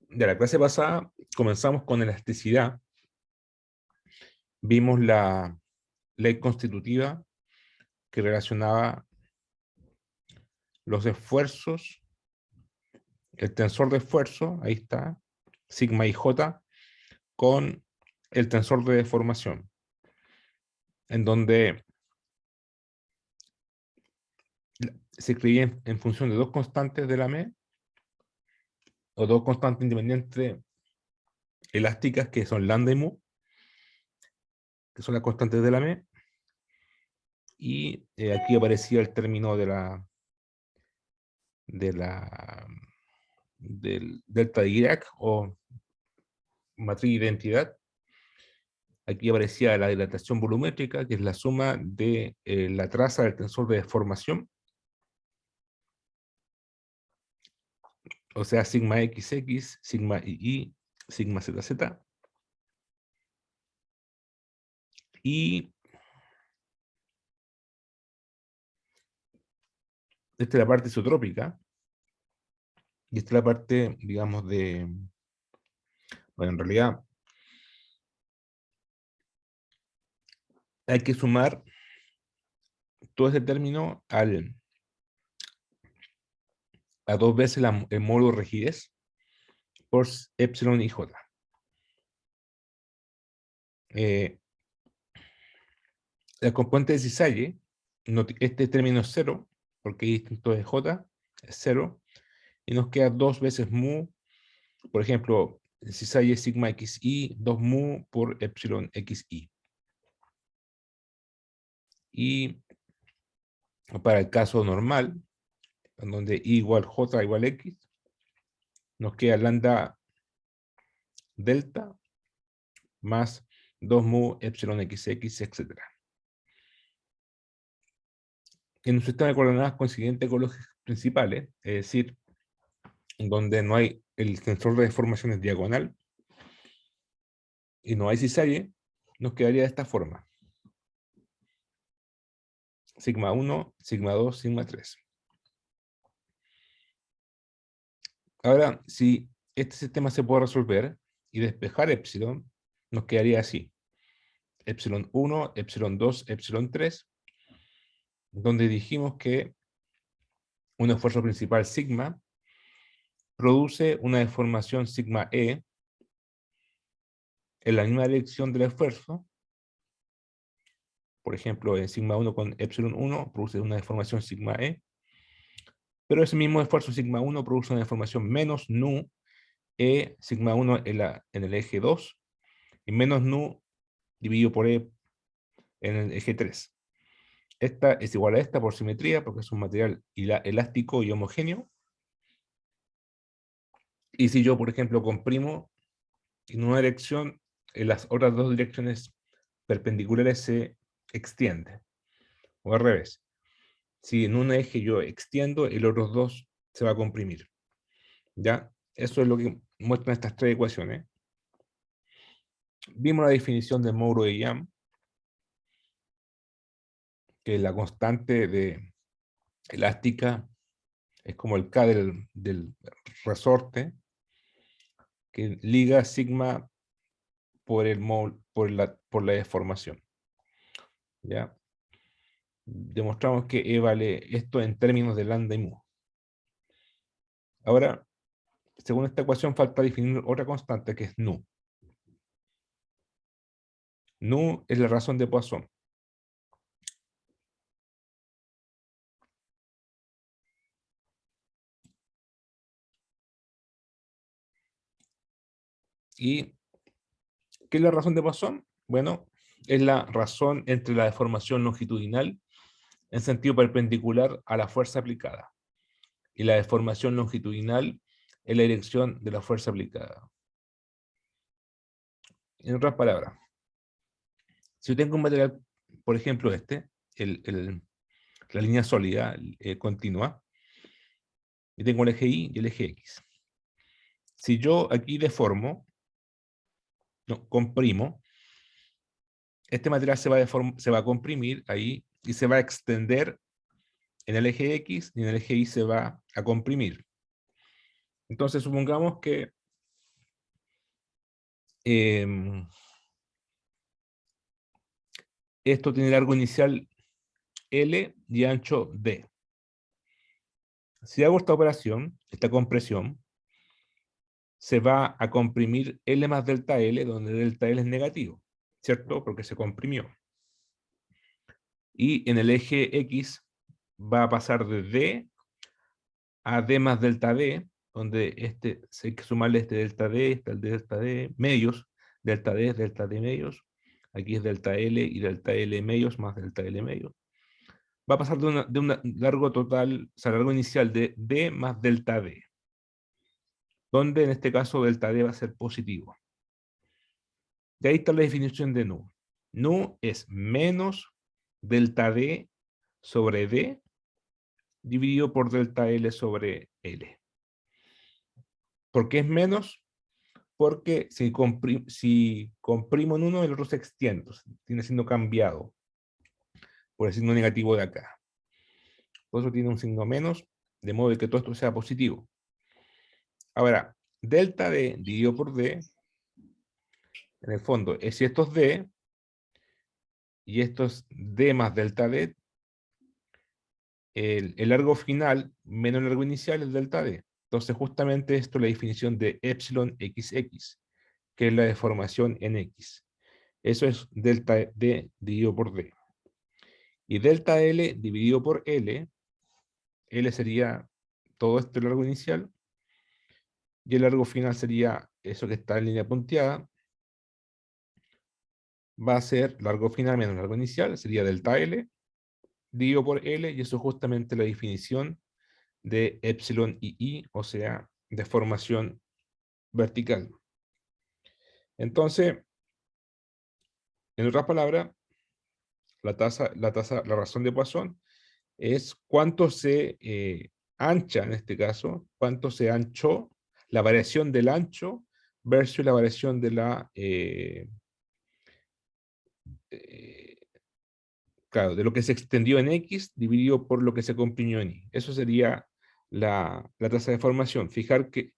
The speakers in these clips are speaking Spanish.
De la clase pasada comenzamos con elasticidad. Vimos la ley constitutiva que relacionaba los esfuerzos, el tensor de esfuerzo, ahí está, sigma y j, con el tensor de deformación, en donde se escribía en función de dos constantes de la M, o dos constantes independientes elásticas que son lambda y mu, que son las constantes de la M, y aquí aparecía el término del delta de Dirac o matriz de identidad. Aquí aparecía la dilatación volumétrica, que es la suma de la traza del tensor de deformación, o sea, sigma XX, sigma II, sigma ZZ. Y esta es la parte isotrópica, y esta es la parte, digamos, bueno, en realidad hay que sumar todo ese término a dos veces el módulo de rigidez por epsilon y j. La componente de cisalle, este término es cero, porque hay distinto de j, es cero, y nos queda dos veces mu, por ejemplo, cisalle sigma xi, 2 mu por epsilon xi. Y para el caso normal, en donde i igual j igual x, nos queda lambda delta más 2 mu epsilon xx, etc. En un sistema de coordenadas coincidente con los ejes principales, es decir, donde no hay el tensor de deformaciones diagonal y no hay cisalle, nos quedaría de esta forma: sigma 1, sigma 2, sigma 3. Ahora, si este sistema se puede resolver y despejar epsilon, nos quedaría así: epsilon 1, epsilon 2, epsilon 3, donde dijimos que un esfuerzo principal sigma produce una deformación sigma e en la misma dirección del esfuerzo. Por ejemplo, en sigma 1 con epsilon 1 produce una deformación sigma e, pero ese mismo esfuerzo sigma 1 produce una deformación menos nu e sigma 1 en el eje 2 y menos nu dividido por e en el eje 3. Esta es igual a esta por simetría, porque es un material elástico y homogéneo. Y si yo, por ejemplo, comprimo en una dirección, en las otras dos direcciones perpendiculares se extiende. O al revés. Si en un eje yo extiendo, el otro dos se va a comprimir. ¿Ya? Eso es lo que muestran estas tres ecuaciones. Vimos la definición del módulo de Young, que la constante de elástica es como el K del resorte, que liga sigma por la deformación. ¿Ya? Demostramos que E vale esto en términos de lambda y mu. Ahora, según esta ecuación, falta definir otra constante que es nu. Nu es la razón de Poisson. ¿Y qué es la razón de Poisson? Bueno, es la razón entre la deformación longitudinal en sentido perpendicular a la fuerza aplicada y la deformación longitudinal en la dirección de la fuerza aplicada. En otras palabras, si yo tengo un material, por ejemplo la línea sólida continua, y tengo el eje Y y el eje X. Si yo aquí deformo, no, comprimo, este material se va a comprimir ahí y se va a extender en el eje X y en el eje Y se va a comprimir. Entonces supongamos que esto tiene largo inicial L y ancho D. Si hago esta operación, esta compresión, se va a comprimir L más delta L, donde delta L es negativo, ¿cierto? Porque se comprimió. Y en el eje X va a pasar de D a D más delta D, donde hay que sumarle este delta D, está el delta D medios, delta D es delta D medios, aquí es delta L y delta L medios más delta L medios. Va a pasar de un largo total, o sea, largo inicial de D más delta D, donde en este caso delta D va a ser positivo. De ahí está la definición de nu. Nu es menos delta D sobre D dividido por delta L sobre L. ¿Por qué es menos? Porque si comprimo en uno, el otro se extiende, tiene siendo cambiado por el signo negativo de acá. Por eso tiene un signo menos, de modo que todo esto sea positivo. Ahora, delta D dividido por D, en el fondo, si esto es D, y esto es D más delta D, el largo final menos el largo inicial es delta D. Entonces, justamente esto es la definición de epsilon XX, que es la deformación en X. Eso es delta D dividido por D. Y delta L dividido por L, L sería todo este largo inicial, y el largo final sería eso que está en línea punteada, va a ser largo final menos largo inicial, sería delta L, dividido por L, y eso es justamente la definición de epsilon y I, o sea, deformación vertical. Entonces, en otras palabras, la razón de Poisson es cuánto se ancha, en este caso, cuánto se anchó, la variación del ancho versus la variación de claro, de lo que se extendió en X dividido por lo que se comprimió en Y. Eso sería la tasa de deformación. Fijar que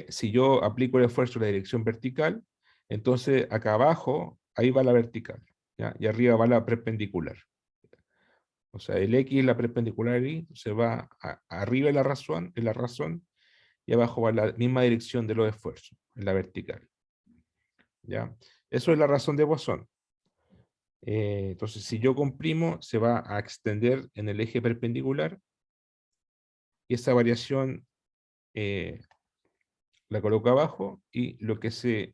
si yo aplico el esfuerzo en la dirección vertical, entonces acá abajo, ahí va la vertical, ¿ya? Y arriba va la perpendicular. O sea, el X es la perpendicular y se va arriba en la razón, y abajo va la misma dirección de los esfuerzos, en la vertical. ¿Ya? Eso es la razón de Poisson. Entonces, si yo comprimo, se va a extender en el eje perpendicular, y esa variación la coloco abajo, y lo que se...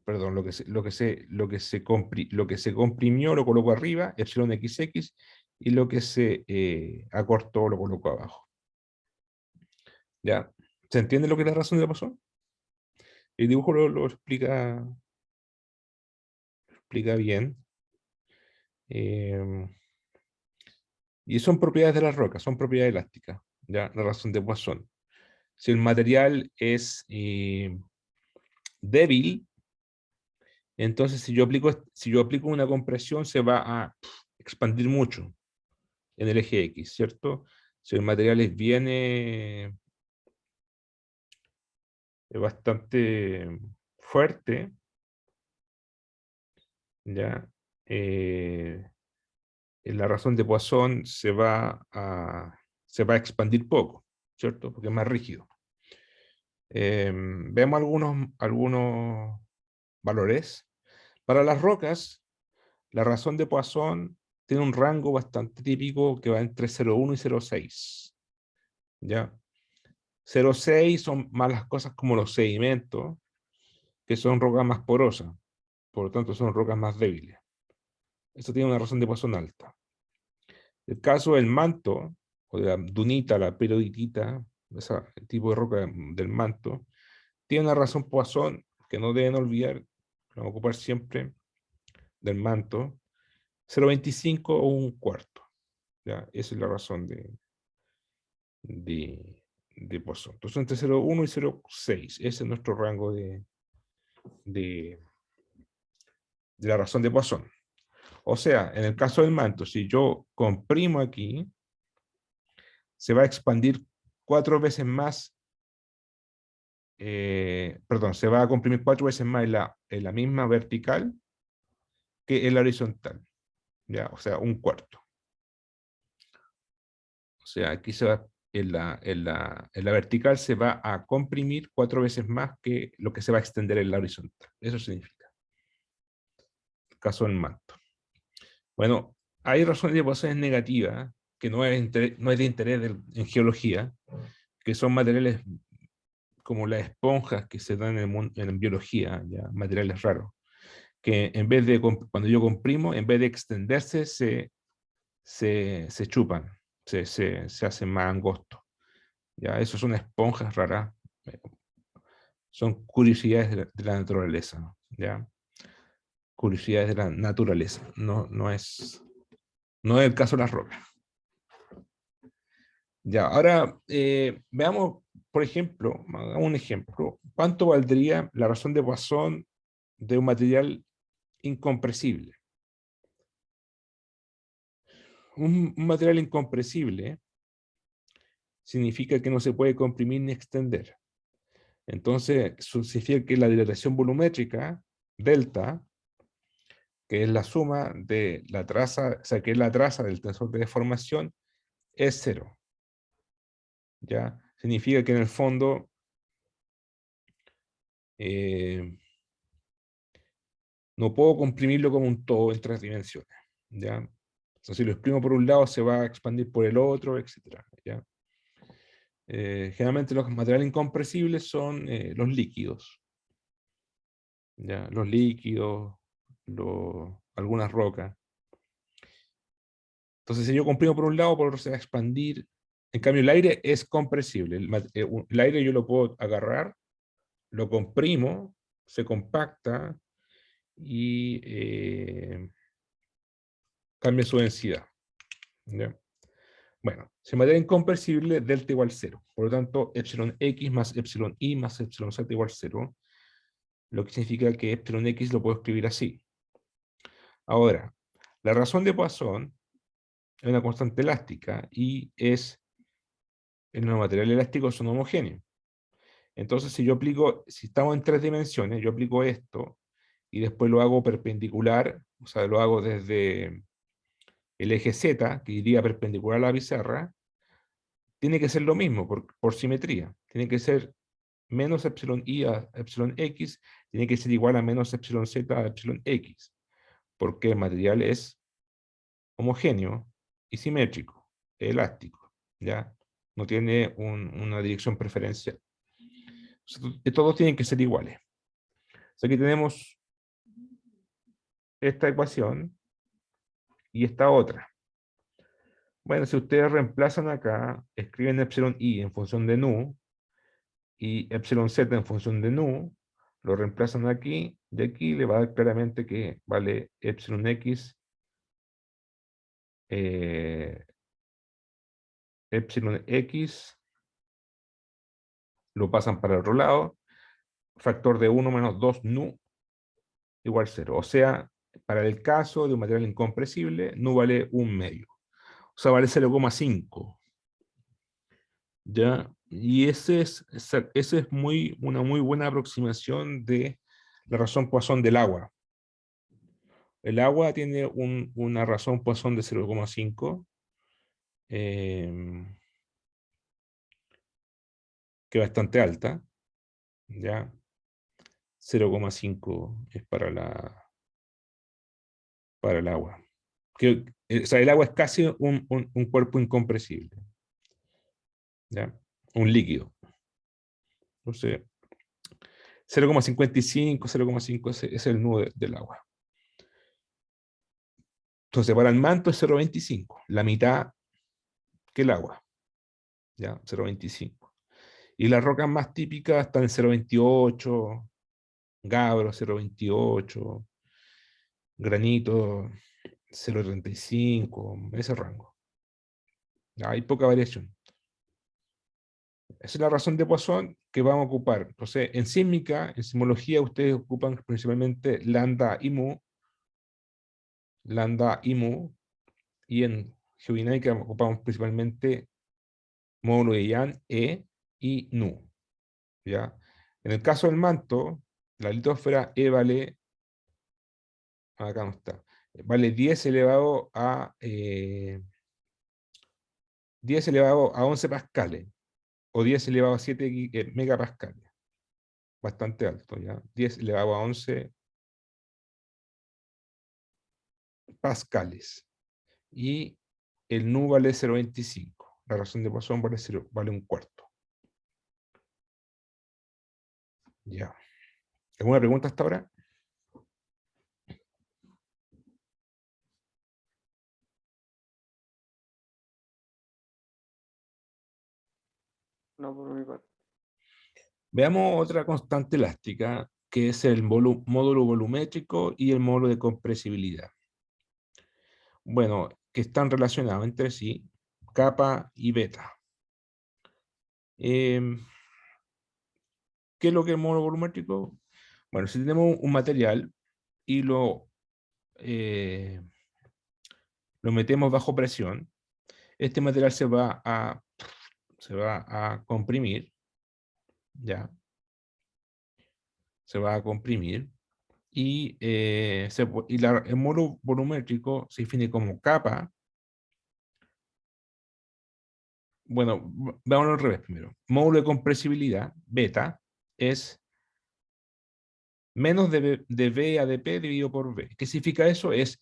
perdón, lo que se comprimió lo coloco arriba, epsilon XX, y lo que se acortó lo coloco abajo. ¿Ya? ¿Se entiende lo que es la razón de Poisson? El dibujo lo explica bien. Y son propiedades de las rocas, son propiedades elásticas, ¿ya? La razón de Poisson. Si el material es débil, entonces si yo aplico una compresión, se va a expandir mucho en el eje X, ¿cierto? Si el material es bien bastante fuerte, ¿ya? La razón de Poisson se va a expandir poco, ¿cierto? Porque es más rígido. Veamos algunos valores. Para las rocas, la razón de Poisson tiene un rango bastante típico que va entre 0,1 y 0,6. ¿Ya? 0,6 son más las cosas como los sedimentos, que son rocas más porosas, por lo tanto son rocas más débiles. Esto tiene una razón de Poisson alta. El caso del manto, o de la dunita, la peridotita, ese tipo de roca del manto, tiene una razón Poisson que no deben olvidar, que vamos a ocupar siempre, del manto, 0,25 o un cuarto. ¿Ya? Esa es la razón de Poisson. Entonces, entre 0,1 y 0,6, ese es nuestro rango de la razón de Poisson. O sea, en el caso del manto, si yo comprimo aquí, se va a expandir 4 veces más perdón, se va a comprimir 4 veces más en la misma vertical que en la horizontal, ¿ya? O sea, un cuarto. O sea, aquí se va, en la vertical se va a comprimir 4 veces más que lo que se va a extender en la horizontal. Eso significa. Caso del manto. Bueno, hay razones de ecuaciones negativas, que no es de interés en geología, que son materiales como las esponjas que se dan en biología, ya, materiales raros, que en vez de, cuando yo comprimo, en vez de extenderse, se chupan, se hacen más angostos. Ya, eso son esponjas raras, eh, son curiosidades de la naturaleza, ¿no? ¿Ya? Curiosidades de la naturaleza, no es el caso de las rocas. Ya, ahora veamos, por ejemplo, hagamos un ejemplo. ¿Cuánto valdría la razón de Poisson de un material incompresible? Un material incompresible significa que no se puede comprimir ni extender. Entonces, eso significa que la dilatación volumétrica, delta, que es la suma de la traza, o sea, que es la traza del tensor de deformación, es cero. ¿Ya? Significa que en el fondo no puedo comprimirlo como un todo en 3 dimensiones. ¿Ya? Entonces, si lo exprimo por un lado, se va a expandir por el otro, etc. ¿Ya? Generalmente los materiales incompresibles son los líquidos. ¿Ya? Los líquidos, algunas rocas. Entonces, si yo comprimo por un lado, por otro se va a expandir. En cambio, el aire es compresible. El aire yo lo puedo agarrar, lo comprimo, se compacta y cambia su densidad. ¿Ya? Bueno, si materia incompresible, delta igual 0. Por lo tanto, epsilon x más epsilon y más epsilon z igual 0, lo que significa que epsilon x lo puedo escribir así. Ahora, la razón de Poisson es una constante elástica y en los materiales elásticos son homogéneos. Entonces, si estamos en 3 dimensiones, yo aplico esto y después lo hago perpendicular, o sea, lo hago desde el eje Z, que iría perpendicular a la pizarra, tiene que ser lo mismo por simetría. Tiene que ser menos epsilon i a epsilon x, tiene que ser igual a menos epsilon z a epsilon x, porque el material es homogéneo y simétrico, elástico, ¿ya? No tiene una dirección preferencial. Todos tienen que ser iguales. O sea, aquí tenemos esta ecuación y esta otra. Bueno, si ustedes reemplazan acá, escriben epsilon i en función de nu y epsilon z en función de nu, lo reemplazan aquí, y aquí le va a dar claramente que vale epsilon x, epsilon x, lo pasan para el otro lado, factor de 1 menos 2 nu igual 0. O sea, para el caso de un material incompresible, nu vale 1/2. O sea, vale 0,5. ¿Ya? Y ese es una muy buena aproximación de la razón Poisson del agua. El agua tiene una razón Poisson de 0,5, que es bastante alta, ¿ya? 0,5 es para el agua. O sea, el agua es casi un cuerpo incompresible, ¿ya? Un líquido. Entonces, 0,55, 0,5 es el nudo del agua. Entonces, para el manto es 0,25, la mitad que el agua, ¿ya? 0,25. Y las rocas más típicas están en 0,28, Gabro 0,28, Granito 0,35, ese rango. Hay poca variación. Esa es la razón de Poisson que vamos a ocupar. Entonces, en sísmica, en sismología, ustedes ocupan principalmente lambda y mu, y en geodinámica ocupamos principalmente módulo de Young, E y nu. ¿Ya? En el caso del manto, la litósfera E vale, acá no está, vale 10 elevado a 10 elevado a 11 pascales, o 10 elevado a 7 megapascales. Bastante alto, ¿ya? 10 elevado a 11 pascales. Y el nu vale 0,25. La razón de Poisson vale, vale un cuarto. Ya. ¿Alguna pregunta hasta ahora? No, por mi parte. Veamos otra constante elástica, que es el módulo volumétrico y el módulo de compresibilidad. Bueno, que están relacionados entre sí, kappa y beta. ¿Qué es lo que es el módulo volumétrico? Bueno, si tenemos un material y lo metemos bajo presión, este material se va a comprimir, ¿ya? Se va a comprimir y, el módulo volumétrico se define como kappa. Bueno, vamos al revés primero. Módulo de compresibilidad, beta, es menos de V a dP dividido por V. ¿Qué significa eso? Es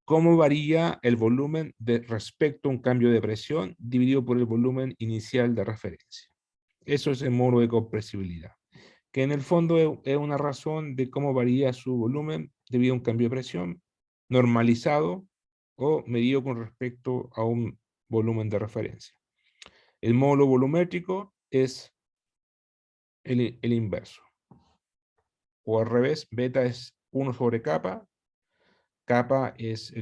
cómo varía el volumen respecto a un cambio de presión dividido por el volumen inicial de referencia. Eso es el módulo de compresibilidad, que en el fondo es una razón de cómo varía su volumen debido a un cambio de presión normalizado o medido con respecto a un volumen de referencia. El módulo volumétrico es el inverso. O al revés, beta es 1 sobre kappa, kappa es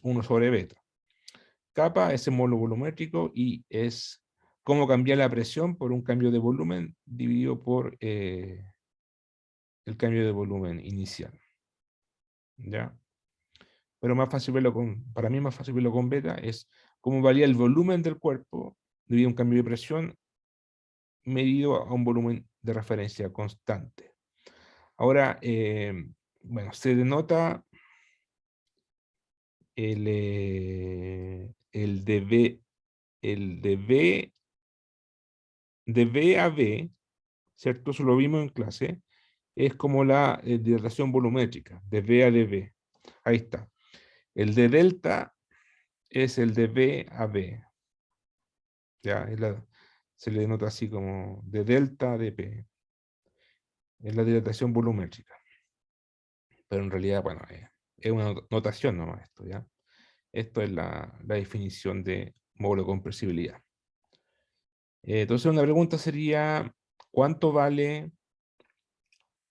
1 sobre beta. Kappa es el módulo volumétrico y es cómo cambiar la presión por un cambio de volumen dividido por el cambio de volumen inicial. ¿Ya? Pero más fácil verlo para mí más fácil verlo con beta, es cómo varía el volumen del cuerpo debido a un cambio de presión medido a un volumen de referencia constante. Ahora, bueno, se denota el de V, de V a V, ¿cierto? Eso lo vimos en clase, es como la dilatación volumétrica, de V a dV. Ahí está. El de delta es el de V a V. Ya, se le denota así como de delta a dP. Es la dilatación volumétrica. Pero en realidad, bueno, es una notación nomás esto, ¿ya? Esto es la definición de módulo de compresibilidad. Entonces una pregunta sería, ¿cuánto vale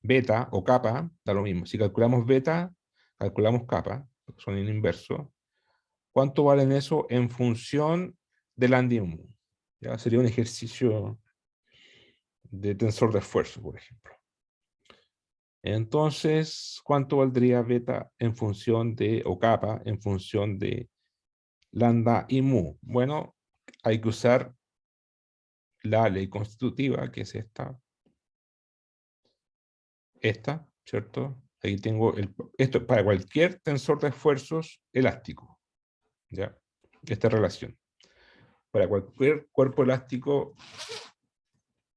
beta o kappa? Da lo mismo. Si calculamos beta, calculamos kappa, son en inverso. ¿Cuánto valen eso en función del andium? ¿Ya? Sería un ejercicio de tensor de esfuerzo, por ejemplo. Entonces, ¿cuánto valdría beta en función de, o kappa en función de lambda y mu? Bueno, hay que usar la ley constitutiva, que es esta, ¿cierto? Ahí tengo esto para cualquier tensor de esfuerzos elástico, ¿ya? Esta relación. Para cualquier cuerpo elástico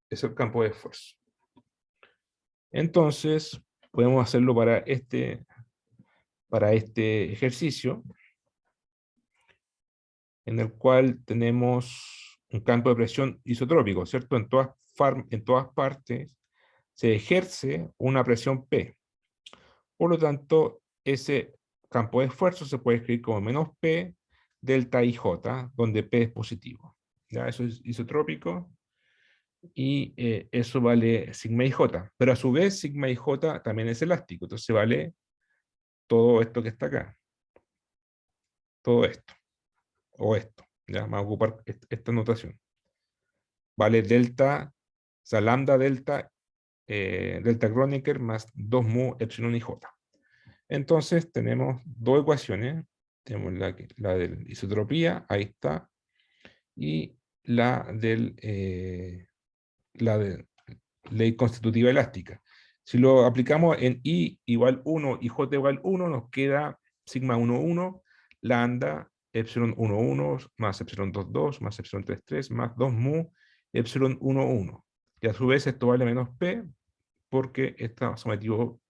es el campo de esfuerzo. Entonces, podemos hacerlo para este ejercicio, en el cual tenemos un campo de presión isotrópico, ¿cierto? En todas partes se ejerce una presión P. Por lo tanto, ese campo de esfuerzo se puede escribir como menos P delta IJ, donde P es positivo. ¿Ya? Eso es isotrópico y eso vale sigma IJ. Pero a su vez, sigma IJ también es elástico, entonces vale todo esto que está acá. Todo esto. O esto. Ya, vamos a ocupar esta notación. Vale delta, o sea, lambda delta, delta Kronecker más 2 mu epsilon IJ. Entonces tenemos dos ecuaciones. Tenemos la de isotropía, ahí está, y la del, ley constitutiva elástica. Si lo aplicamos en I igual 1 y J igual 1, nos queda sigma 1, 1, lambda, epsilon 1, 1, más epsilon 2, 2, más epsilon 3, 3, más 2 mu, epsilon 1, 1. Y a su vez esto vale menos P, porque está sometido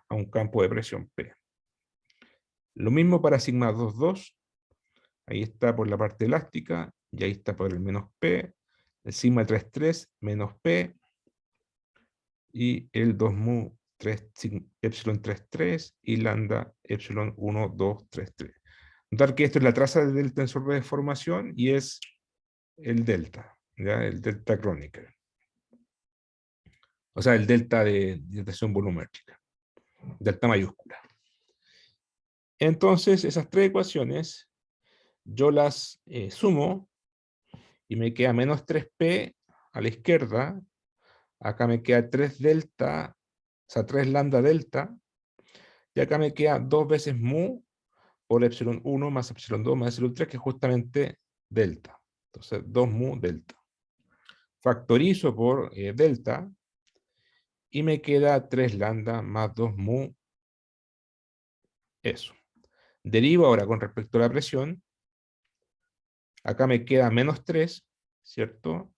a un campo de presión P. Lo mismo para sigma 2, 2. Ahí está por la parte elástica, y ahí está por el menos P. El sigma 3, 3, menos P. Y el 2 mu 3, epsilon 3, 3 y lambda epsilon 1, 2, 3, 3. Notar que esto es la traza del tensor de deformación y es el delta, ¿ya? El delta Kronecker. O sea, el delta de dilatación volumétrica. Delta mayúscula. Entonces, esas tres ecuaciones yo las sumo y me queda menos 3p a la izquierda. Acá me queda 3 delta, o sea, 3 lambda delta. Y acá me queda 2 veces mu por epsilon 1 más epsilon 2 más epsilon 3, que es justamente delta. Entonces, 2 mu delta. Factorizo por delta y me queda 3 lambda más 2 mu, eso. Derivo ahora con respecto a la presión. Acá me queda menos 3, ¿cierto?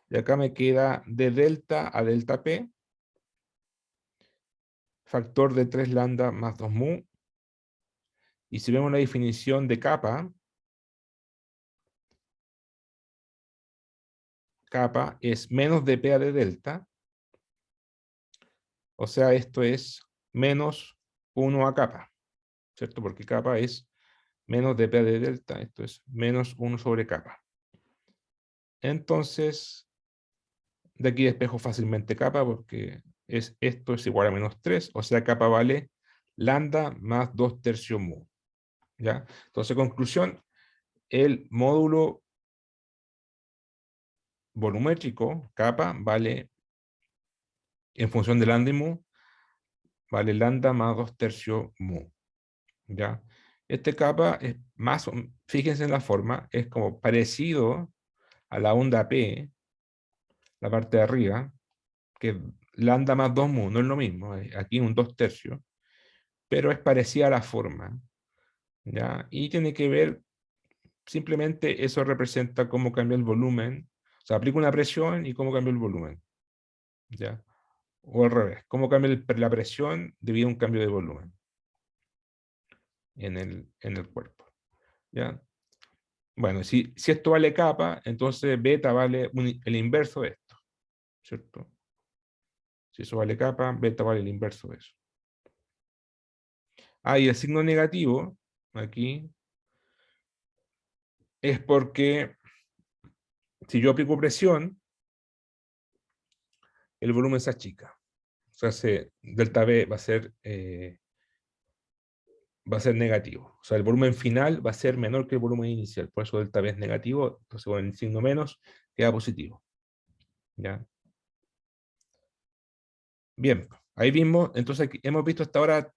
Y acá me queda de delta a delta P, factor de 3 lambda más 2 mu. Y si vemos la definición de capa es menos de P a de delta. O sea, esto es menos 1 a capa, ¿cierto? Porque capa es menos de P a de delta. Esto es menos 1 sobre capa. Entonces, de aquí despejo fácilmente capa porque esto es igual a menos 3. O sea, capa vale lambda más 2 tercios mu. ¿Ya? Entonces, conclusión, el módulo volumétrico, capa, vale, en función de lambda y mu, vale lambda más 2 tercios mu. ¿Ya? Este capa es más, fíjense en la forma, es como parecido a la onda P, la parte de arriba, que lambda más 2 mu, no es lo mismo, aquí un 2 tercios, pero es parecida a la forma. ¿Ya? Y tiene que ver, simplemente eso representa cómo cambia el volumen, o sea, aplico una presión y cómo cambia el volumen. ¿Ya? O al revés, cómo cambia la presión debido a un cambio de volumen en el cuerpo. ¿Ya? Bueno, si esto vale capa, entonces beta vale el inverso de esto, ¿cierto? Si eso vale capa, beta vale el inverso de eso. Ah, y el signo negativo, aquí, es porque si yo aplico presión, el volumen se achica. O sea, delta B va a ser negativo. O sea, el volumen final va a ser menor que el volumen inicial. Por eso delta B es negativo. Entonces, con el signo menos, queda positivo. ¿Ya? Bien, ahí vimos. Entonces, hemos visto hasta ahora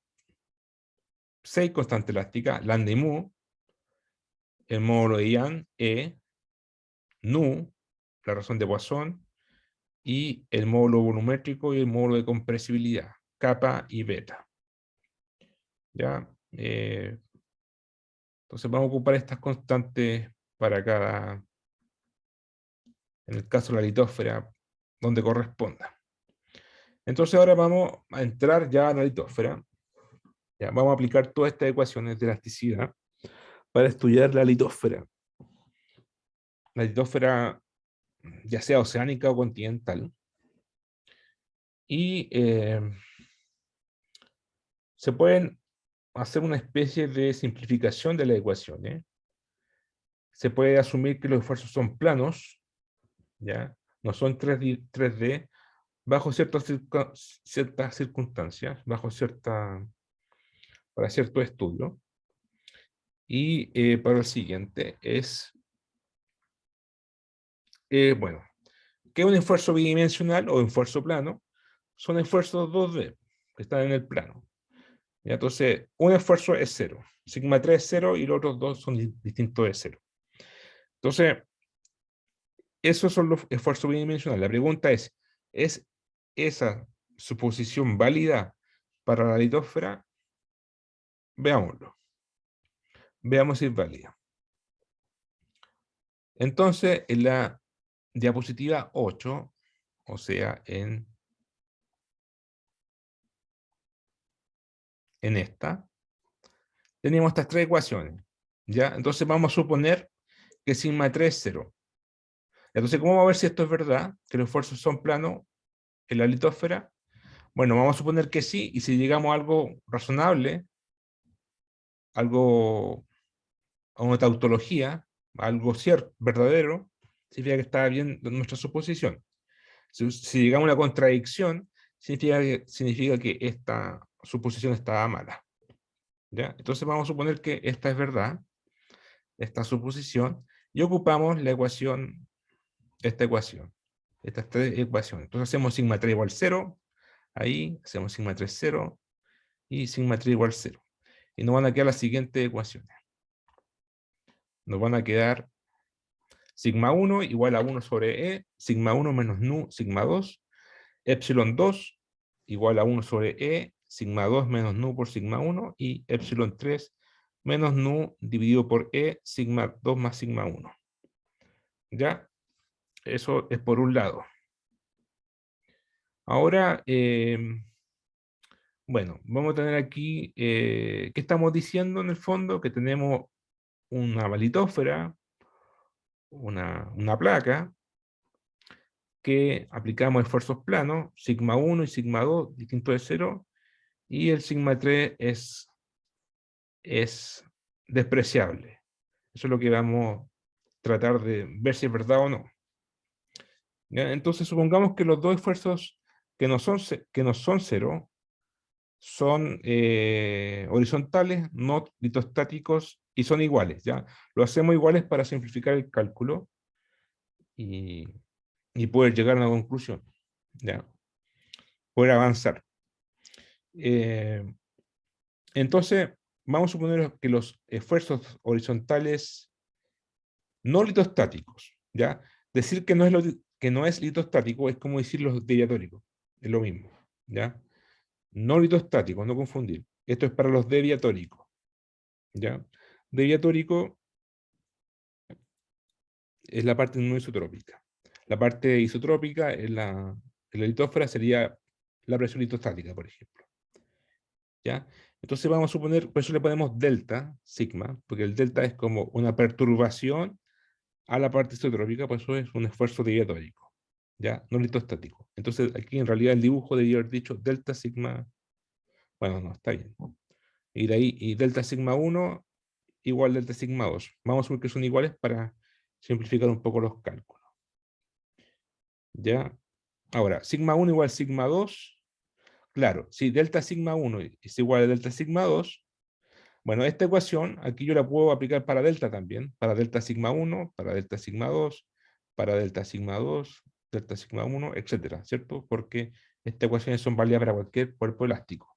6 constantes elásticas. Lambda y mu, el módulo de Young, E, nu, la razón de Poisson, y el módulo volumétrico y el módulo de compresibilidad, kappa y beta. ¿Ya? Entonces vamos a ocupar estas constantes para cada, en el caso de la litósfera, donde corresponda. Entonces ahora vamos a entrar ya a la litósfera. Ya, vamos a aplicar todas estas ecuaciones de elasticidad para estudiar la litósfera. La litósfera, ya sea oceánica o continental. Y se pueden hacer una especie de simplificación de las ecuaciones. Se puede asumir que los esfuerzos son planos, ¿ya? No son 3D, bajo ciertas circunstancias, para cierto estudio. Y para el siguiente es, bueno, ¿qué es un esfuerzo bidimensional o esfuerzo plano? Son esfuerzos 2D, que están en el plano. ¿Ya? Entonces, un esfuerzo es 0, sigma 3 es 0 y los otros dos son distintos de 0. Entonces, esos son los esfuerzos bidimensionales. La pregunta es, ¿Es esa suposición válida para la litósfera? Veámoslo. Veamos si es válida. Entonces, en la diapositiva 8, o sea, en esta, tenemos estas tres ecuaciones. ¿Ya? Entonces vamos a suponer que sigma 3 es 0. Entonces, ¿cómo vamos a ver si esto es verdad? Que los esfuerzos son planos en la litósfera. Bueno, vamos a suponer que sí, y si llegamos a algo razonable, algo, a una tautología, algo cierto, verdadero, significa que está bien nuestra suposición. Si llegamos a una contradicción, significa que esta suposición está mala. ¿Ya? Entonces vamos a suponer que esta es verdad, esta suposición, y ocupamos la ecuación, estas tres ecuaciones. Entonces hacemos sigma 3 igual 0, ahí hacemos sigma 3 0, y sigma 3 igual 0. Y nos van a quedar las siguientes ecuaciones. Nos van a quedar sigma 1 igual a 1 sobre E, sigma 1 menos nu, sigma 2, epsilon 2 igual a 1 sobre E, sigma 2 menos nu por sigma 1, y epsilon 3 menos nu dividido por E, sigma 2 más sigma 1. ¿Ya? Eso es por un lado. Ahora, bueno, vamos a tener aquí, ¿qué estamos diciendo en el fondo? Que tenemos una balitósfera, una placa, que aplicamos esfuerzos planos, sigma 1 y sigma 2, distinto de 0, y el sigma 3 es despreciable. Eso es lo que vamos a tratar de ver si es verdad o no. ¿Ya? Entonces supongamos que los dos esfuerzos que no son 0 son horizontales, no litostáticos, y son iguales. ¿Ya? Lo hacemos iguales para simplificar el cálculo y, y poder llegar a una conclusión. ¿Ya? Poder avanzar. Entonces, vamos a suponer que los esfuerzos horizontales no litostáticos, ¿ya? Decir que no es litostático es como decir los deviatóricos, es lo mismo, ¿ya? No litostático, no confundir. Esto es para los deviatóricos, ¿ya? Deviatórico es la parte no isotrópica. La parte isotrópica en la litósfera sería la presión litostática, por ejemplo, ¿ya? Entonces vamos a suponer, por eso le ponemos delta, sigma, porque el delta es como una perturbación a la parte isotrópica, pues eso es un esfuerzo deviatórico, ¿ya? No litostático. Entonces aquí en realidad el dibujo debería haber dicho delta sigma, bueno, no, está bien. Y de ahí, y delta sigma 1 igual delta sigma 2. Vamos a ver que son iguales para simplificar un poco los cálculos. ¿Ya? Ahora, sigma 1 igual sigma 2. Claro, si delta sigma 1 es igual a delta sigma 2, bueno, esta ecuación aquí yo la puedo aplicar para delta también, para delta sigma 1, para delta sigma 2, para delta sigma 2, delta sigma 1, etcétera, ¿cierto? Porque estas ecuaciones son válidas para cualquier cuerpo elástico.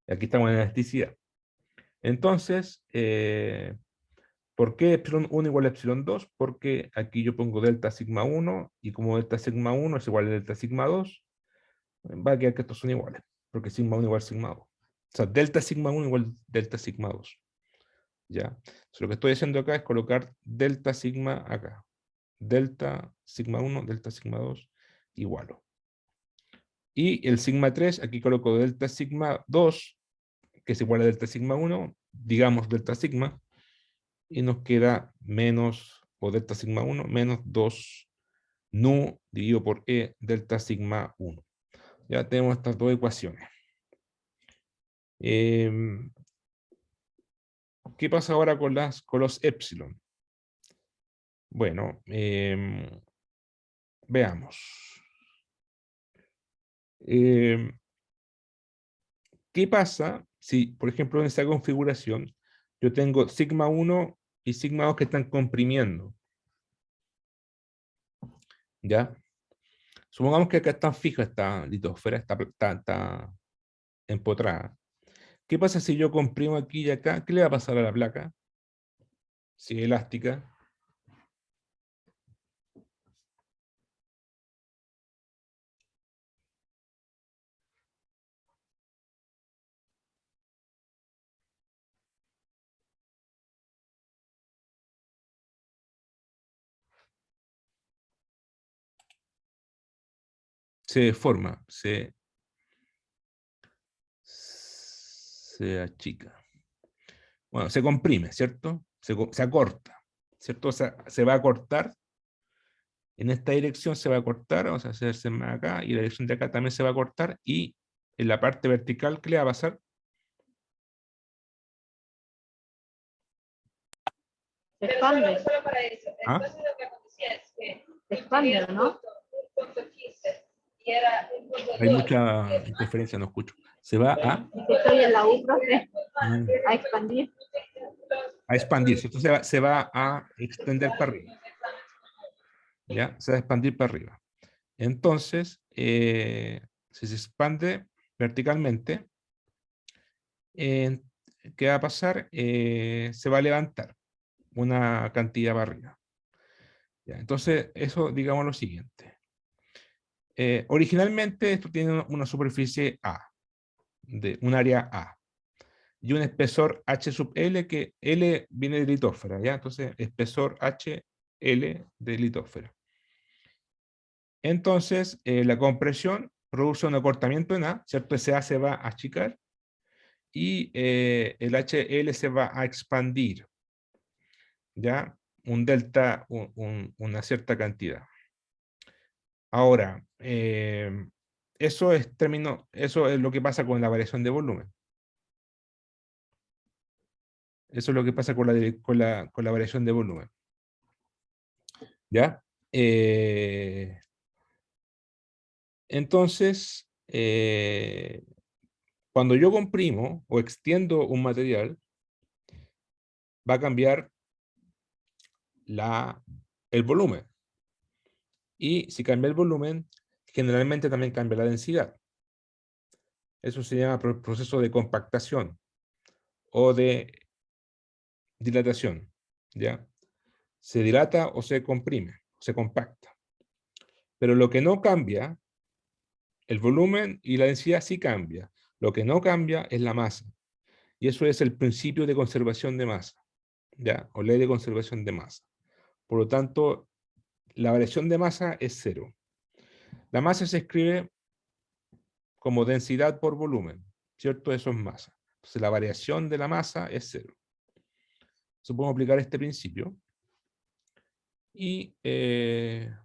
Aquí estamos en elasticidad. Entonces, ¿por qué epsilon 1 igual a epsilon 2? Porque aquí yo pongo delta sigma 1, y como delta sigma 1 es igual a delta sigma 2, va a quedar que estos son iguales, porque sigma 1 igual a sigma 2. O sea, delta sigma 1 igual a delta sigma 2. ¿Ya? Entonces, lo que estoy haciendo acá es colocar delta sigma acá. Delta sigma 1, delta sigma 2, igual. Y el sigma 3, aquí coloco delta sigma 2, que es igual a delta sigma 1, digamos delta sigma, y nos queda menos, o delta sigma 1, menos 2 nu dividido por E delta sigma 1. Ya tenemos estas dos ecuaciones. ¿Qué pasa ahora con los epsilon? Bueno, veamos. ¿Qué pasa si, por ejemplo, en esta configuración yo tengo sigma 1 y sigma 2 que están comprimiendo? ¿Ya? Supongamos que acá está fija esta litósfera, está empotrada. ¿Qué pasa si yo comprimo aquí y acá? ¿Qué le va a pasar a la placa? Si es elástica. se deforma, se achica. Bueno, se comprime, ¿cierto? Se acorta, ¿cierto? O sea, se va a cortar. En esta dirección se va a cortar, vamos a hacerse más acá, y la dirección de acá también se va a cortar, y en la parte vertical, ¿qué le va a pasar? Se expande. ¿Ah? Se expande, ¿no? Hay mucha interferencia, no escucho. Se va Estoy en la U, profe, mm, a expandir. a expandir, ¿cierto? Se va a extender para arriba. ¿Ya? Se va a expandir para arriba. Entonces, si se expande verticalmente, ¿qué va a pasar? Se va a levantar una cantidad para arriba. ¿Ya? Entonces, eso digamos lo siguiente. Originalmente esto tiene una superficie A, de un área A, y un espesor H sub L, que L viene de litósfera, ¿ya? Entonces, espesor HL de litósfera. Entonces, la compresión produce un acortamiento en A, ¿cierto? Ese A se va a achicar, y el HL se va a expandir, ¿ya? Un delta, una cierta cantidad. Ahora, eso es lo que pasa con la variación de volumen. Eso es lo que pasa con la variación de volumen. ¿Ya? Entonces, cuando yo comprimo o extiendo un material, va a cambiar el volumen. Y si cambia el volumen, generalmente también cambia la densidad. Eso se llama proceso de compactación o de dilatación. ¿Ya? Se dilata o se comprime, se compacta. Pero lo que no cambia, el volumen y la densidad sí cambia. Lo que no cambia es la masa. Y eso es el principio de conservación de masa, ¿ya? O ley de conservación de masa. Por lo tanto, la variación de masa es cero. La masa se escribe como densidad por volumen, ¿cierto? Eso es masa. Entonces, la variación de la masa es cero. Entonces, podemos aplicar este principio. Y al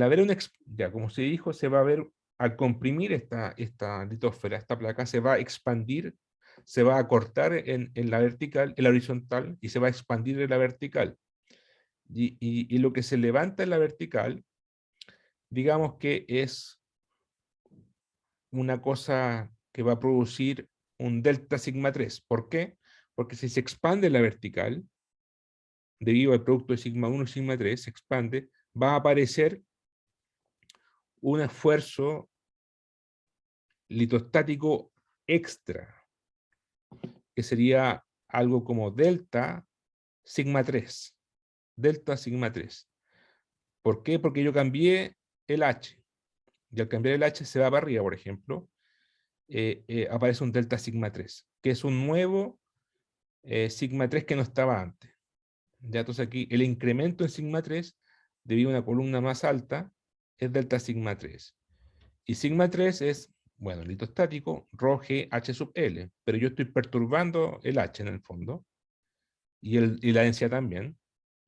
haber ya como se dijo, se va a ver, al comprimir esta litósfera, esta placa, se va a expandir, se va a cortar en la vertical, en la horizontal, y se va a expandir en la vertical. Y lo que se levanta en la vertical, digamos que es una cosa que va a producir un delta sigma 3. ¿Por qué? Porque si se expande en la vertical, debido al producto de sigma 1 y sigma 3, se expande, va a aparecer un esfuerzo litostático extra, que sería algo como delta sigma 3. Delta sigma 3. ¿Por qué? Porque yo cambié el H. Y al cambiar el H se va para arriba, por ejemplo, aparece un delta sigma 3, que es un nuevo sigma 3 que no estaba antes. Ya, entonces aquí el incremento en sigma 3, debido a una columna más alta, es delta sigma 3. Y sigma 3 es, bueno, litostático, ρ g h sub L, pero yo estoy perturbando el H en el fondo, y la densidad también,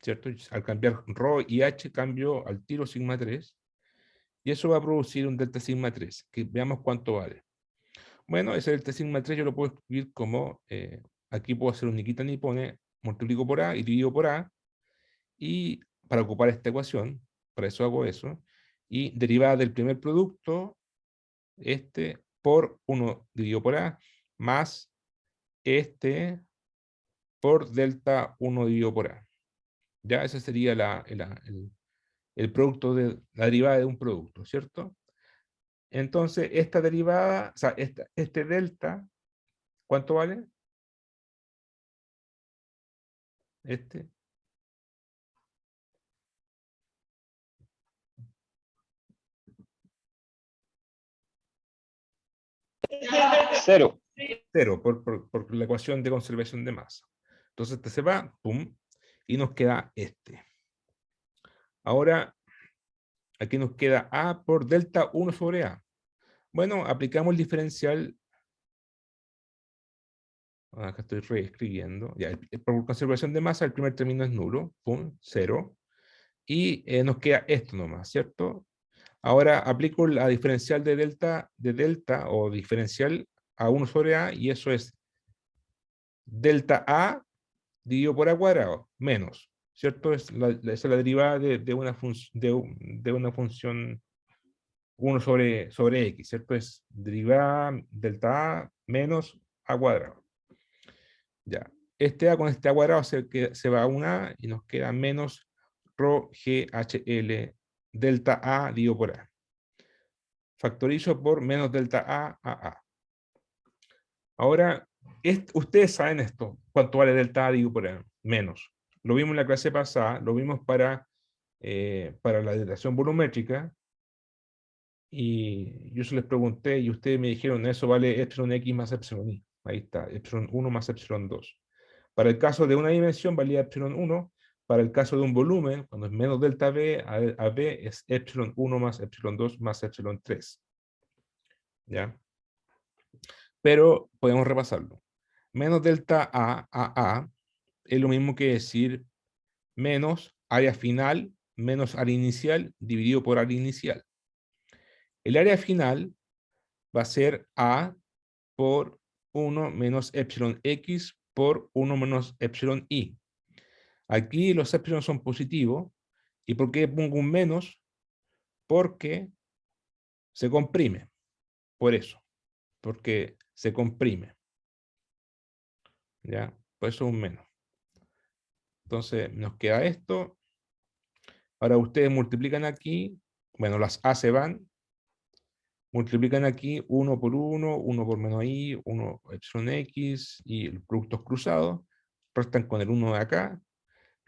¿cierto? Al cambiar ρ y H, cambio al tiro sigma 3, y eso va a producir un delta sigma 3, que veamos cuánto vale. Bueno, ese delta sigma 3 yo lo puedo escribir como, aquí puedo hacer un Nikita Nippone, multiplico por A y divido por A, y para ocupar esta ecuación, para eso hago eso, y derivada del primer producto, por 1 dividido por A, más por delta 1 dividido por A. Ya ese sería el producto de la derivada de un producto, ¿cierto? Entonces, esta derivada, o sea, este delta, ¿cuánto vale? Este. Cero. Cero, por la ecuación de conservación de masa. Entonces, este se va, pum, y nos queda este. Ahora, aquí nos queda A por delta 1 sobre A. Bueno, aplicamos el diferencial. Acá estoy reescribiendo. Ya, por conservación de masa, el primer término es nulo. Pum, 0. Y nos queda esto nomás, ¿cierto? Ahora aplico la diferencial de delta o diferencial a 1 sobre A, y eso es delta A dividido por A cuadrado, menos, ¿cierto? Esa es la derivada de una función 1 sobre X, ¿cierto? Es derivada delta A menos A cuadrado. Ya. Este A con este A cuadrado se va a una A y nos queda menos rho GHL delta A dividido por A. Factorizo por menos delta A a A. Ahora, ustedes saben esto, cuánto vale delta A dividido por A, menos. Lo vimos en la clase pasada, lo vimos para la dilatación volumétrica, y yo se les pregunté y ustedes me dijeron, eso vale epsilon X más epsilon Y. Ahí está, epsilon 1 más epsilon 2. Para el caso de una dimensión valía epsilon 1, para el caso de un volumen, cuando es menos delta B, a B es epsilon 1 más epsilon 2 más epsilon 3. ¿Ya? Pero podemos repasarlo. Menos delta A es lo mismo que decir menos área final menos área inicial dividido por área inicial. El área final va a ser A por 1 menos epsilon X por 1 menos epsilon Y. Aquí los epsilon son positivos. ¿Y por qué pongo un menos? Porque se comprime. Por eso. Porque se comprime. ¿Ya? Por eso un menos. Entonces nos queda esto. Ahora ustedes multiplican aquí. Bueno, las A se van. Multiplican aquí 1 por 1, 1 por menos I, 1 epsilon X y los productos cruzados. Restan con el 1 de acá.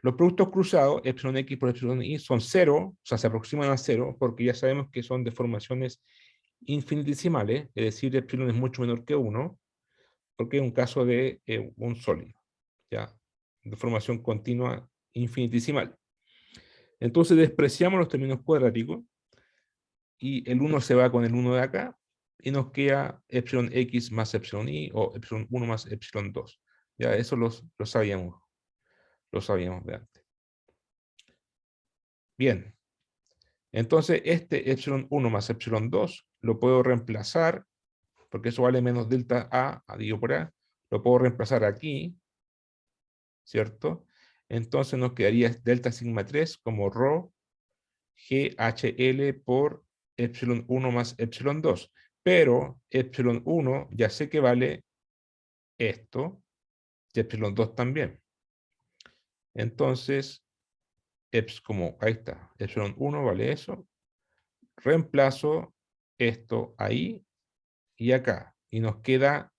Los productos cruzados, epsilon X por epsilon Y, son 0, o sea, se aproximan a 0, porque ya sabemos que son deformaciones infinitesimales, es decir, epsilon es mucho menor que 1, porque es un caso de un sólido, ¿ya? Deformación continua infinitesimal. Entonces despreciamos los términos cuadráticos, y el 1 se va con el 1 de acá, y nos queda epsilon X más epsilon Y, o epsilon 1 más epsilon 2. Ya, eso lo sabíamos de antes. Bien. Entonces, este epsilon 1 más epsilon 2 lo puedo reemplazar, porque eso vale menos delta A dividido por A, lo puedo reemplazar aquí, ¿cierto? Entonces nos quedaría delta sigma 3 como rho GHL por epsilon 1 más epsilon 2. Pero epsilon 1 ya sé que vale esto, y epsilon 2 también. Entonces, como ahí está, epsilon 1 vale eso, reemplazo esto ahí y acá, y nos queda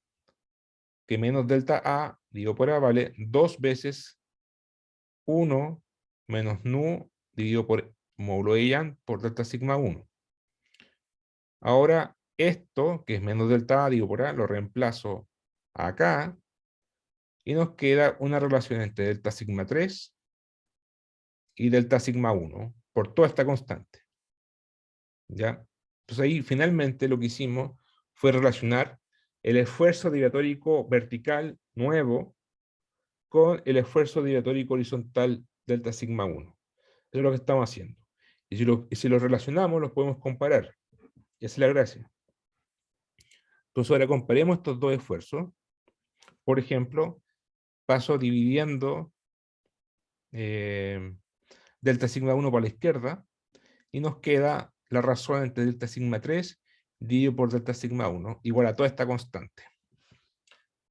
que menos delta A dividido por A vale 2 veces 1 menos nu dividido por módulo de Young por delta sigma 1. Ahora esto, que es menos delta A dividido por A, lo reemplazo acá, y nos queda una relación entre delta sigma 3 y delta sigma 1 por toda esta constante. ¿Ya? Entonces ahí finalmente lo que hicimos fue relacionar el esfuerzo dilatórico vertical nuevo con el esfuerzo dilatórico horizontal delta sigma 1. Eso es lo que estamos haciendo. Y si lo relacionamos, los podemos comparar. Y esa es la gracia. Entonces ahora comparemos estos dos esfuerzos. Por ejemplo, paso dividiendo delta sigma 1 por la izquierda, y nos queda la razón entre delta sigma 3 dividido por delta sigma 1, igual a toda esta constante.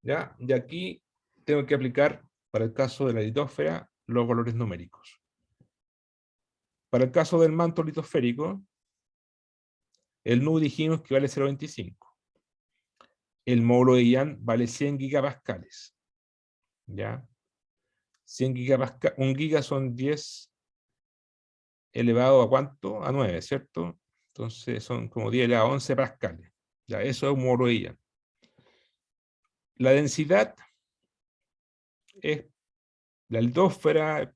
¿Ya? Y aquí tengo que aplicar, para el caso de la litósfera, los valores numéricos. Para el caso del manto litosférico, el nu dijimos que vale 0,25. El módulo de Young vale 100 gigapascales. ¿Ya? 100 gigapascales, 1 giga son 10 elevado a ¿cuánto? A 9, ¿cierto? Entonces son como 10 elevado a 11 pascales. Ya, eso es un módulo de Young. La densidad es la litósfera,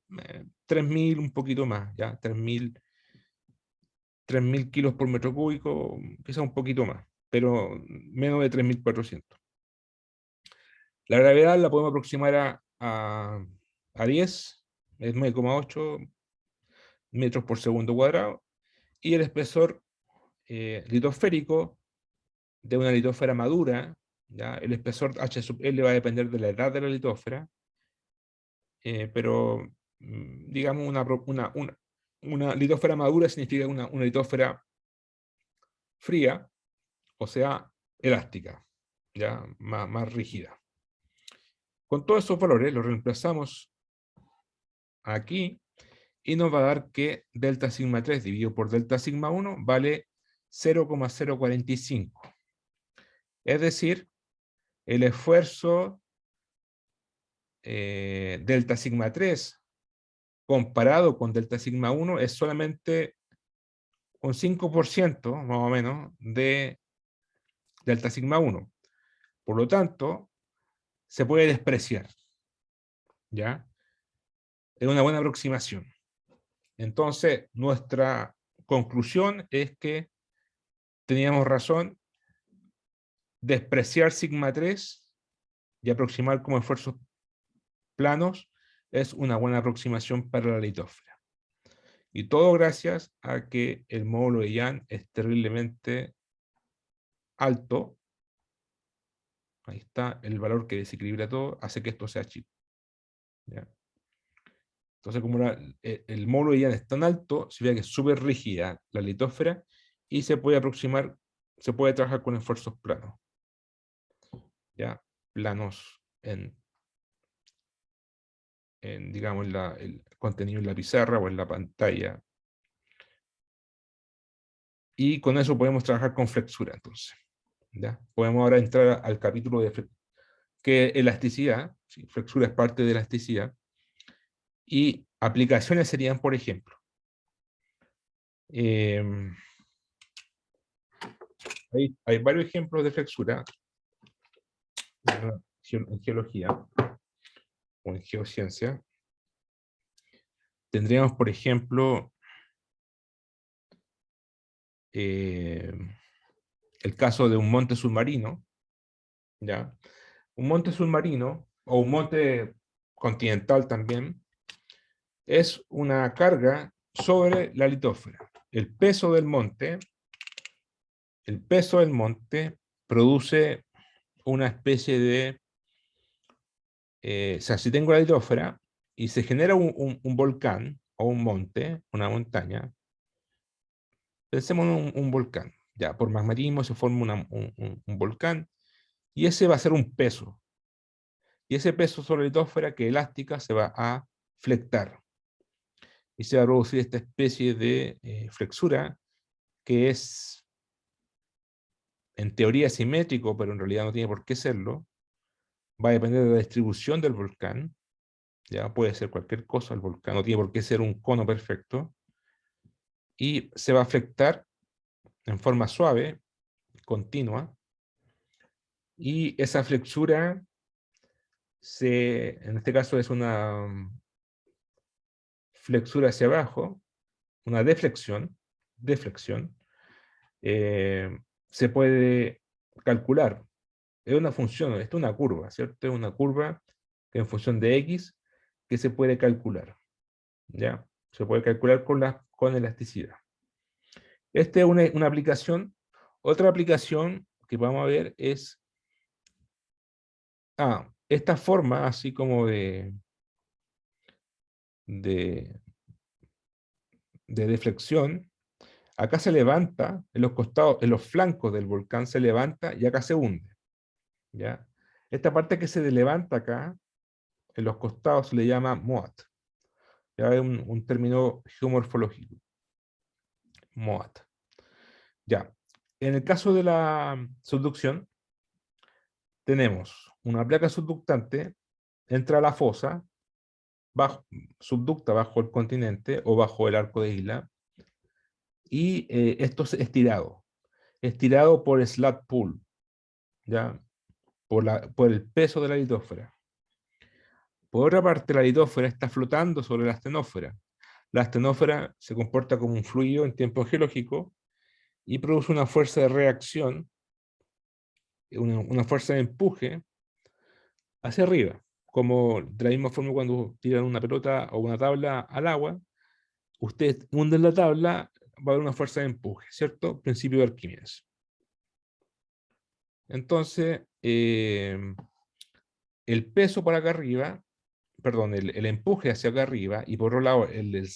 3.000, un poquito más, ¿ya? 3.000 kilos por metro cúbico, quizá un poquito más, pero menos de 3.400. La gravedad la podemos aproximar a 10, es 9,8 metros por segundo cuadrado, y el espesor litosférico de una litósfera madura, ¿ya? El espesor H sub L va a depender de la edad de la litósfera, pero digamos una litósfera madura significa una litósfera fría, o sea, elástica, ya más rígida. Con todos esos valores los reemplazamos aquí y nos va a dar que delta sigma 3 dividido por delta sigma 1 vale 0,045. Es decir, el esfuerzo delta sigma 3 comparado con delta sigma 1 es solamente un 5% más o menos de delta sigma 1. Por lo tanto, se puede despreciar, ¿ya? Es una buena aproximación. Entonces, nuestra conclusión es que teníamos razón, despreciar sigma 3 y aproximar como esfuerzos planos es una buena aproximación para la litósfera. Y todo gracias a que el módulo de Young es terriblemente alto. Ahí está el valor que desequilibra todo, hace que esto sea chico, ¿ya? Entonces, como el módulo de Young es tan alto, significa que es súper rígida la litósfera y se puede aproximar, se puede trabajar con esfuerzos planos, ¿ya? Planos digamos, el contenido en la pizarra o en la pantalla. Y con eso podemos trabajar con flexura, entonces, ¿ya? Podemos ahora entrar al capítulo de que elasticidad, ¿sí? Flexura es parte de elasticidad, y aplicaciones serían, por ejemplo, hay varios ejemplos de flexura en geología o en geociencia. Tendríamos, por ejemplo, el caso de un monte submarino, ¿ya? Un monte submarino, o un monte continental también, es una carga sobre la litósfera. El peso del monte produce una especie de, o sea, si tengo la litósfera y se genera un volcán o un monte, una montaña, pensemos en un volcán, ya, por magmatismo se forma un volcán, y ese va a ser un peso, y ese peso sobre la litósfera que elástica se va a flectar, y se va a producir esta especie de flexura que es en teoría simétrico, pero en realidad no tiene por qué serlo. Va a depender de la distribución del volcán, ya puede ser cualquier cosa el volcán, no tiene por qué ser un cono perfecto, y se va a flectar en forma suave, continua, y esa flexura en este caso es una flexura hacia abajo, una deflexión, se puede calcular. Es una función, esto es una curva, ¿cierto? Es una curva que en función de X que se puede calcular, ¿ya? Se puede calcular con elasticidad. Esta es una aplicación. Otra aplicación que vamos a ver es esta forma así como de deflexión. Acá se levanta, en los costados, en los flancos del volcán se levanta y acá se hunde, ¿ya? Esta parte que se levanta acá, en los costados, se le llama MOAT. Ya es un término geomorfológico. MOAT. Ya. En el caso de la subducción, tenemos una placa subductante, entra a la fosa, subducta bajo el continente o bajo el arco de isla, y esto es estirado por slat pull, ¿ya? Por el peso de la litósfera. Por otra parte, la litósfera está flotando sobre la astenósfera. La astenósfera se comporta como un fluido en tiempo geológico y produce una fuerza de reacción, una fuerza de empuje hacia arriba. Como de la misma forma cuando tiran una pelota o una tabla al agua, ustedes hunden la tabla, va a haber una fuerza de empuje, ¿cierto? Principio de Arquímedes. Entonces, el peso para acá arriba, perdón, el empuje hacia acá arriba, y por otro lado el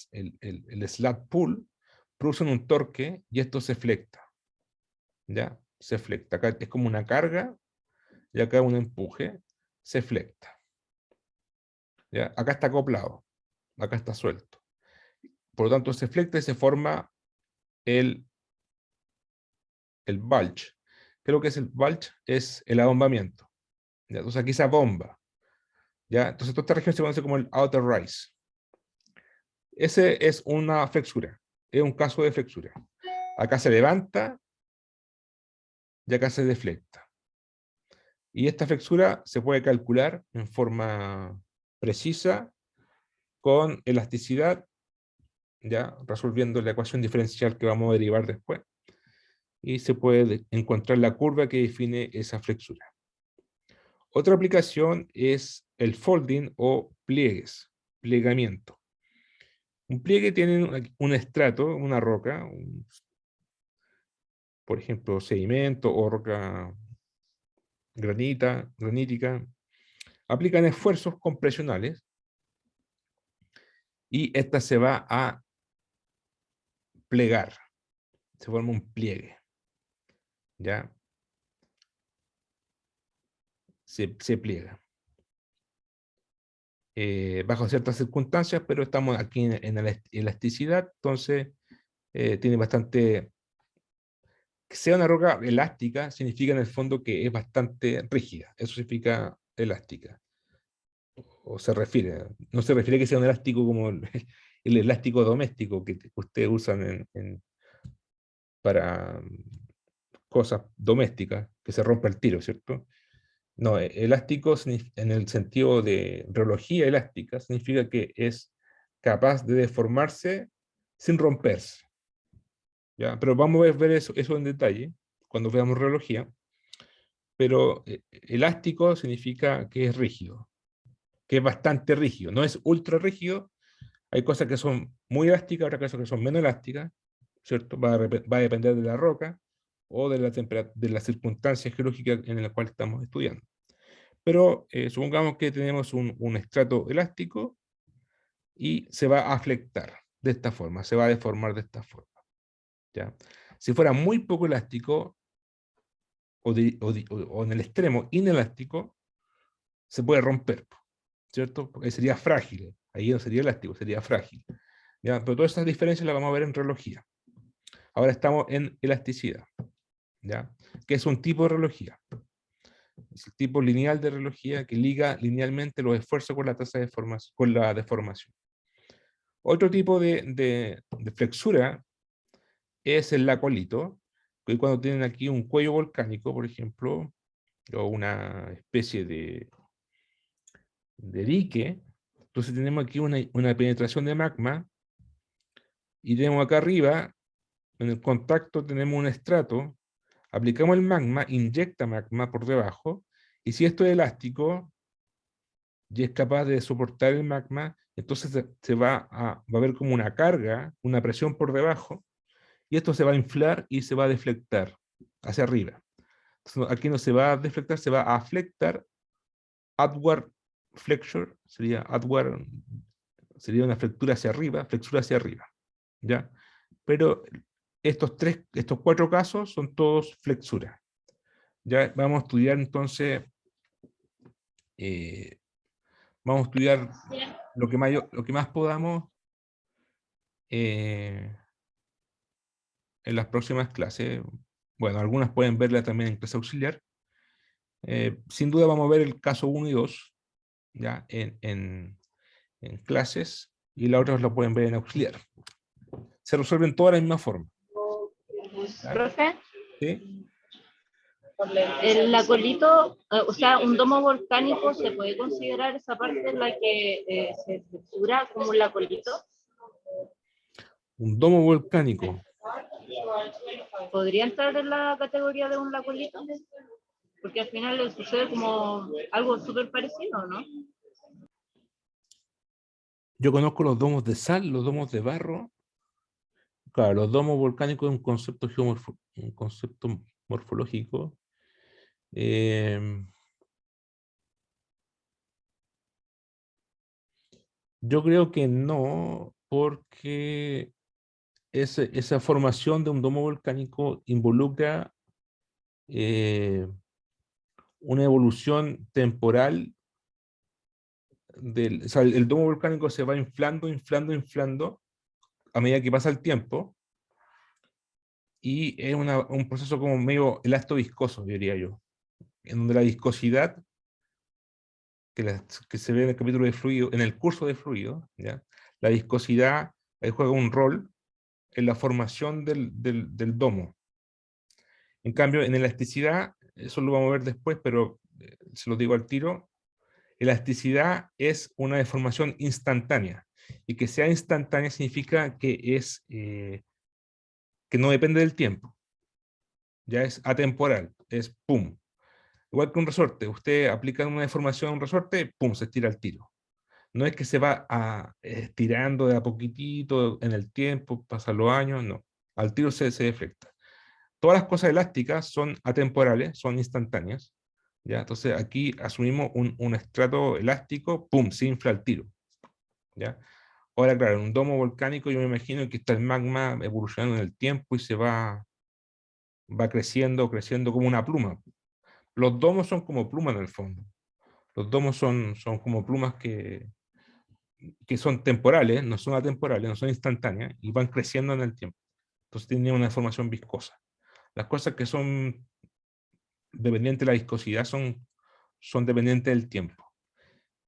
slack pull, producen un torque y esto se flecta. ¿Ya? Se flecta. Acá es como una carga y acá un empuje, se flecta. ¿Ya? Acá está acoplado, acá está suelto. Por lo tanto, se flecta y se forma el bulge. Creo que es el bulge, es el abombamiento. ¿Ya? Entonces aquí se abomba. ¿Ya? Entonces toda esta región se conoce como el outer rise. Ese es una flexura, es un caso de flexura. Acá se levanta y acá se deflecta. Y esta flexura se puede calcular en forma precisa con elasticidad, ya resolviendo la ecuación diferencial que vamos a derivar después. Y se puede encontrar la curva que define esa flexura. Otra aplicación es el folding o pliegues, plegamiento. Un pliegue tiene un estrato, una roca, por ejemplo, sedimento o roca granítica, aplican esfuerzos compresionales y esta se va a plegar, se forma un pliegue, ¿ya? Se pliega. Bajo ciertas circunstancias, pero estamos aquí en la elasticidad, entonces tiene bastante... Que sea una roca elástica significa en el fondo que es bastante rígida, eso significa elástica. O se refiere, no se refiere a que sea un elástico como el elástico doméstico que ustedes usan para cosas domésticas, que se rompe el tiro, ¿cierto? No, elástico en el sentido de reología elástica significa que es capaz de deformarse sin romperse. ¿Ya? Pero vamos a ver eso en detalle cuando veamos reología. Pero elástico significa que es rígido, que es bastante rígido. No es ultra rígido. Hay cosas que son muy elásticas, otras cosas que son menos elásticas, ¿cierto? Va a depender de la roca o de las circunstancias geológicas en las cuales estamos estudiando. Pero supongamos que tenemos un estrato elástico y se va a flectar de esta forma, se va a deformar de esta forma. ¿Ya? Si fuera muy poco elástico o en el extremo inelástico, se puede romper, ¿cierto? Porque sería frágil, ahí no sería elástico, sería frágil. ¿Ya? Pero todas estas diferencias las vamos a ver en reología. Ahora estamos en elasticidad, ¿ya? Que es un tipo de reología. Es el tipo lineal de reología que liga linealmente los esfuerzos con la tasa de formación, con la deformación. Otro tipo de flexura es el lacolito, que cuando tienen aquí un cuello volcánico, por ejemplo, o una especie de dique, entonces tenemos aquí una penetración de magma, y tenemos acá arriba, en el contacto tenemos un estrato, aplicamos el magma, inyecta magma por debajo, y si esto es elástico, y es capaz de soportar el magma, entonces va a haber como una carga, una presión por debajo, y esto se va a inflar y se va a deflectar hacia arriba. Entonces, aquí no se va a deflectar, se va a flectar, upward flexure, sería una flexura hacia arriba, ¿ya? Pero estos 4 casos son todos flexuras. Ya vamos a estudiar entonces, vamos a estudiar lo que más podamos en las próximas clases. Bueno, algunas pueden verla también en clase auxiliar. Sin duda vamos a ver el caso 1 y 2 ya en clases, y la otra la pueden ver en auxiliar. Se resuelven todas de la misma forma. ¿Ya? Profe, ¿Sí? El acolito, o sea, un domo volcánico, ¿se puede considerar esa parte en la que se flexura como un acolito? Un domo volcánico. ¿Podría entrar en la categoría de un lacolito? Porque al final le sucede como algo súper parecido, ¿no? Yo conozco los domos de sal, los domos de barro. Claro, los domos volcánicos es un concepto un concepto morfológico. Yo creo que no, porque esa formación de un domo volcánico involucra una evolución temporal o sea, el domo volcánico se va inflando, inflando, inflando a medida que pasa el tiempo, y es un proceso como medio elasto-viscoso, diría yo, en donde la viscosidad que se ve en el capítulo de fluido, en el curso de fluido, ¿ya? La viscosidad ahí juega un rol en la formación del domo. En cambio, en elasticidad, eso lo vamos a ver después, pero se lo digo al tiro, elasticidad es una deformación instantánea, y que sea instantánea significa que no depende del tiempo, ya es atemporal, es pum. Igual que un resorte, usted aplica una deformación a un resorte, pum, se estira al tiro. No es que se va estirando de a poquitito en el tiempo, pasan los años, no. Al tiro se deflecta. Todas las cosas elásticas son atemporales, son instantáneas, ¿ya? Entonces aquí asumimos un estrato elástico, pum, se infla al tiro, ¿ya? Ahora, claro, en un domo volcánico yo me imagino que está el magma evolucionando en el tiempo y va creciendo, creciendo como una pluma. Los domos son como plumas en el fondo. Los domos son como plumas que son temporales, no son atemporales, no son instantáneas, y van creciendo en el tiempo. Entonces tienen una formación viscosa. Las cosas que son dependientes de la viscosidad son dependientes del tiempo.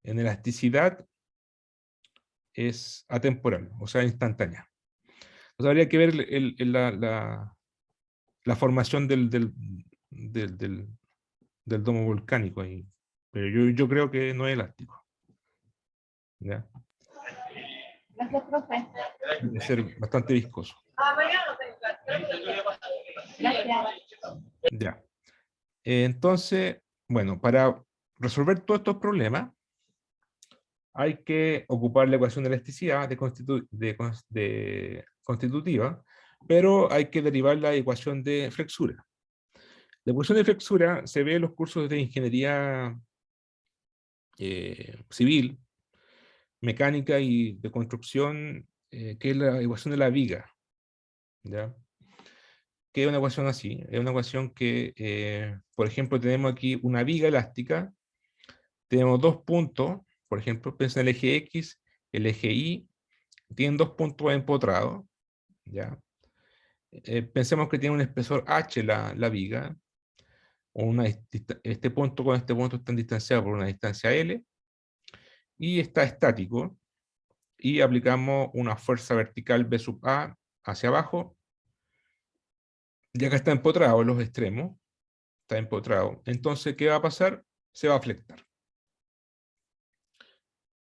En elasticidad es atemporal, o sea, instantánea. Entonces habría que ver la formación del domo volcánico ahí. Pero yo creo que no es elástico, ¿ya? Gracias, profe. Debe ser bastante viscoso. Gracias. Ya. Entonces, bueno, para resolver todos estos problemas, hay que ocupar la ecuación de elasticidad de constitutiva, pero hay que derivar la ecuación de flexura. La ecuación de flexura se ve en los cursos de ingeniería civil, mecánica y de construcción, que es la ecuación de la viga, ¿ya? Que es una ecuación así, es una ecuación que, por ejemplo, tenemos aquí una viga elástica, tenemos dos puntos, por ejemplo, piensa en el eje X, el eje Y, tienen dos puntos empotrados, ¿ya? Pensemos que tiene un espesor H la viga, o este punto con este punto están distanciados por una distancia L, y está estático, y aplicamos una fuerza vertical B sub A hacia abajo, y acá está empotrado en los extremos, está empotrado. Entonces, ¿qué va a pasar? Se va a flectar.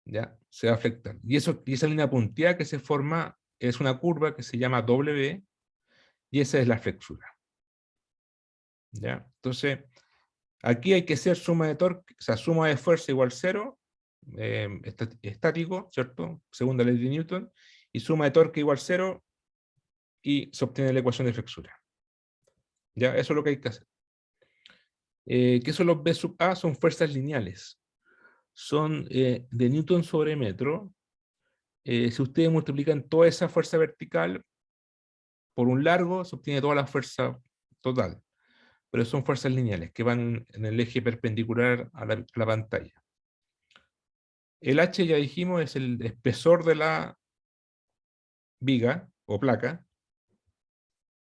¿Ya? Se va a flectar. Y esa línea punteada que se forma es una curva que se llama W, y esa es la flexura. ¿Ya? Entonces, aquí hay que hacer suma de torque, o sea, suma de fuerza igual 0, estático, ¿cierto? Segunda ley de Newton, y suma de torque igual 0, y se obtiene la ecuación de flexura. ¿Ya? Eso es lo que hay que hacer. ¿Qué son los B sub A? Son fuerzas lineales. Son de Newton sobre metro. Si ustedes multiplican toda esa fuerza vertical por un largo, se obtiene toda la fuerza total. Pero son fuerzas lineales que van en el eje perpendicular a la pantalla. El H, ya dijimos, es el espesor de la viga o placa.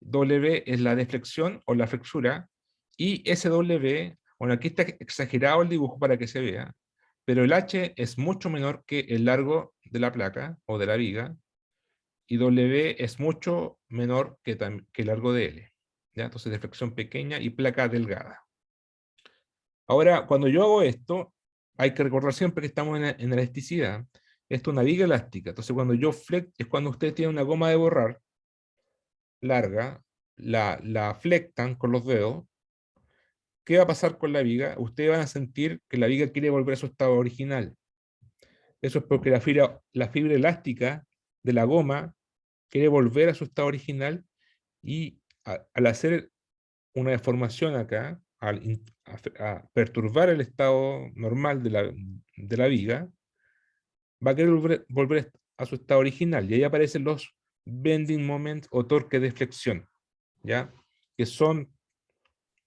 W es la deflexión o la flexura. Y SW, bueno, aquí está exagerado el dibujo para que se vea, pero el H es mucho menor que el largo de la placa o de la viga, y W es mucho menor que el largo de L. ¿Ya? Entonces, deflexión pequeña y placa delgada. Ahora, cuando yo hago esto, hay que recordar siempre que estamos en elasticidad. Esto es una viga elástica. Entonces, cuando yo flex, es cuando usted tiene una goma de borrar larga, la flectan con los dedos. ¿Qué va a pasar con la viga? Ustedes van a sentir que la viga quiere volver a su estado original. Eso es porque la fibra elástica de la goma quiere volver a su estado original y al hacer una deformación acá, a perturbar el estado normal de la viga, va a querer volver a su estado original. Y ahí aparecen los bending moments o torques de flexión, ¿ya? Que son,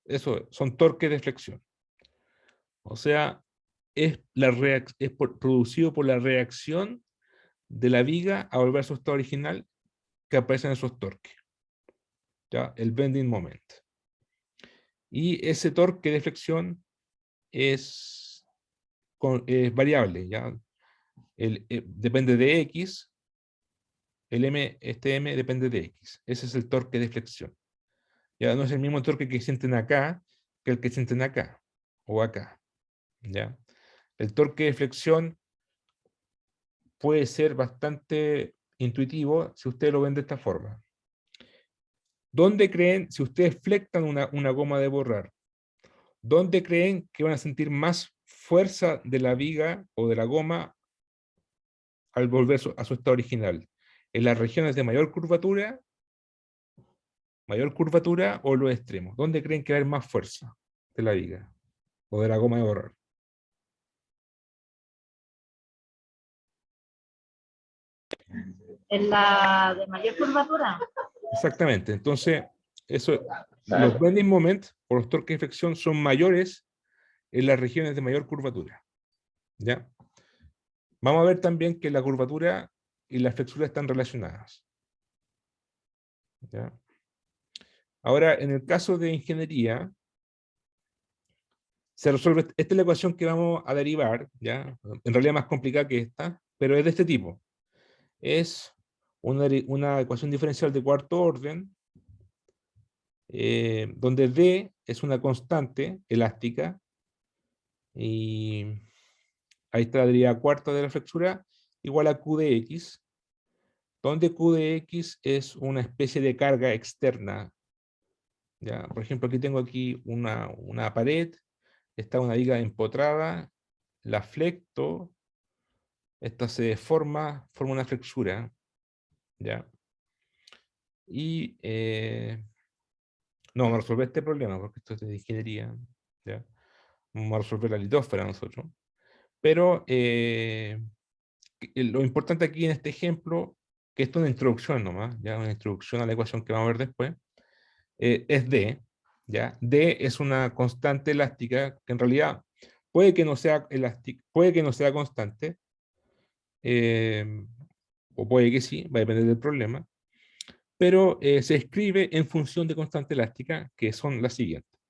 eso, son torques de flexión. O sea, es producido por la reacción de la viga a volver a su estado original que aparecen esos torques, ¿ya? El bending moment. Y ese torque de flexión es variable, ¿ya? Depende de X, este M depende de X. Ese es el torque de flexión. Ya no es el mismo torque que sienten acá que el que sienten acá o acá, ¿ya? El torque de flexión puede ser bastante intuitivo si ustedes lo ven de esta forma. ¿Dónde creen, si ustedes flectan una goma de borrar, dónde creen que van a sentir más fuerza de la viga o de la goma al volver a su estado original? ¿En las regiones de mayor curvatura o los extremos? ¿Dónde creen que va a haber más fuerza de la viga o de la goma de borrar? En la de mayor curvatura. Exactamente. Entonces, los bending moments o los torques de flexión son mayores en las regiones de mayor curvatura. ¿Ya? Vamos a ver también que la curvatura y la flexura están relacionadas. ¿Ya? Ahora, en el caso de ingeniería, se resuelve, esta es la ecuación que vamos a derivar, ¿ya? En realidad más complicada que esta, pero es de este tipo. Es una ecuación diferencial de cuarto orden, donde D es una constante elástica, y ahí está la derivada cuarta de la flexura, igual a Q de X, donde Q de X es una especie de carga externa. ¿Ya? Por ejemplo, aquí tengo una pared, está una viga empotrada, la flecto, esta se deforma, forma una flexura, ¿ya? Y no vamos a resolver este problema, porque esto es de ingeniería, ¿ya? Vamos a resolver la litósfera nosotros. Pero lo importante aquí en este ejemplo, que esto es una introducción nomás, ya una introducción a la ecuación que vamos a ver después, es D, ¿ya? D es una constante elástica que en realidad puede que no sea elástica, puede que no sea constante, o puede que sí, va a depender del problema, pero se escribe en función de constante elástica, que son las siguientes.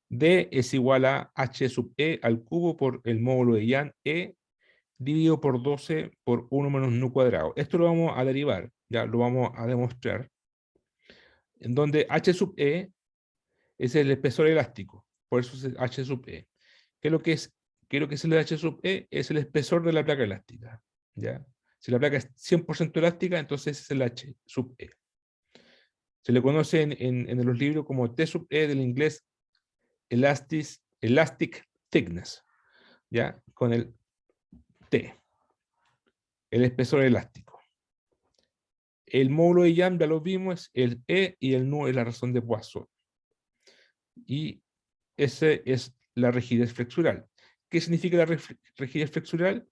D es igual a H sub E al cubo por el módulo de Young E dividido por 12 por 1 menos nu cuadrado. Esto lo vamos a derivar, ya lo vamos a demostrar, en donde H sub E es el espesor elástico, por eso es H sub E. ¿Qué es lo que es, qué es lo que es el H sub E? Es el espesor de la placa elástica, ¿ya? Si la placa es 100% elástica, entonces es el H sub E. Se le conoce en los libros como T sub E del inglés elastic thickness, ¿ya? Con el T, el espesor elástico. El módulo de Young ya lo vimos, el E y el nu es la razón de Poisson. Y ese es la rigidez flexural. ¿Qué significa la rigidez flexural?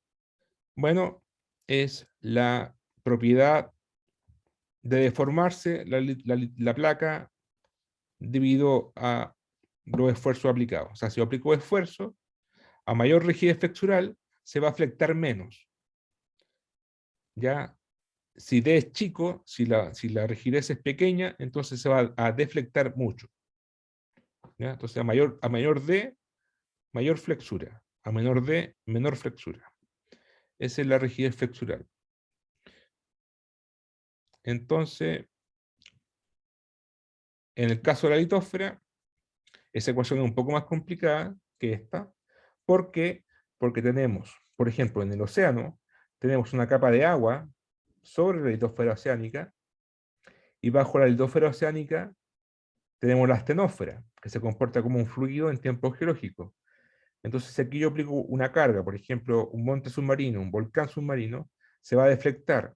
Bueno, es la propiedad de deformarse la placa debido a los esfuerzos aplicados. O sea, si yo aplico esfuerzo, a mayor rigidez flexural, se va a flectar menos. Ya, si D es chico, si la rigidez es pequeña, entonces se va a deflectar mucho. ¿Ya? Entonces, a mayor D, mayor flexura. A menor D, menor flexura. Esa es la rigidez flexural. Entonces, en el caso de la litósfera, esa ecuación es un poco más complicada, que esta. ¿Por qué? Porque tenemos, por ejemplo, en el océano, tenemos una capa de agua sobre la litosfera oceánica, y bajo la litosfera oceánica tenemos la astenósfera, que se comporta como un fluido en tiempo geológico. Entonces, si aquí yo aplico una carga, por ejemplo, un monte submarino, un volcán submarino, se va a deflectar.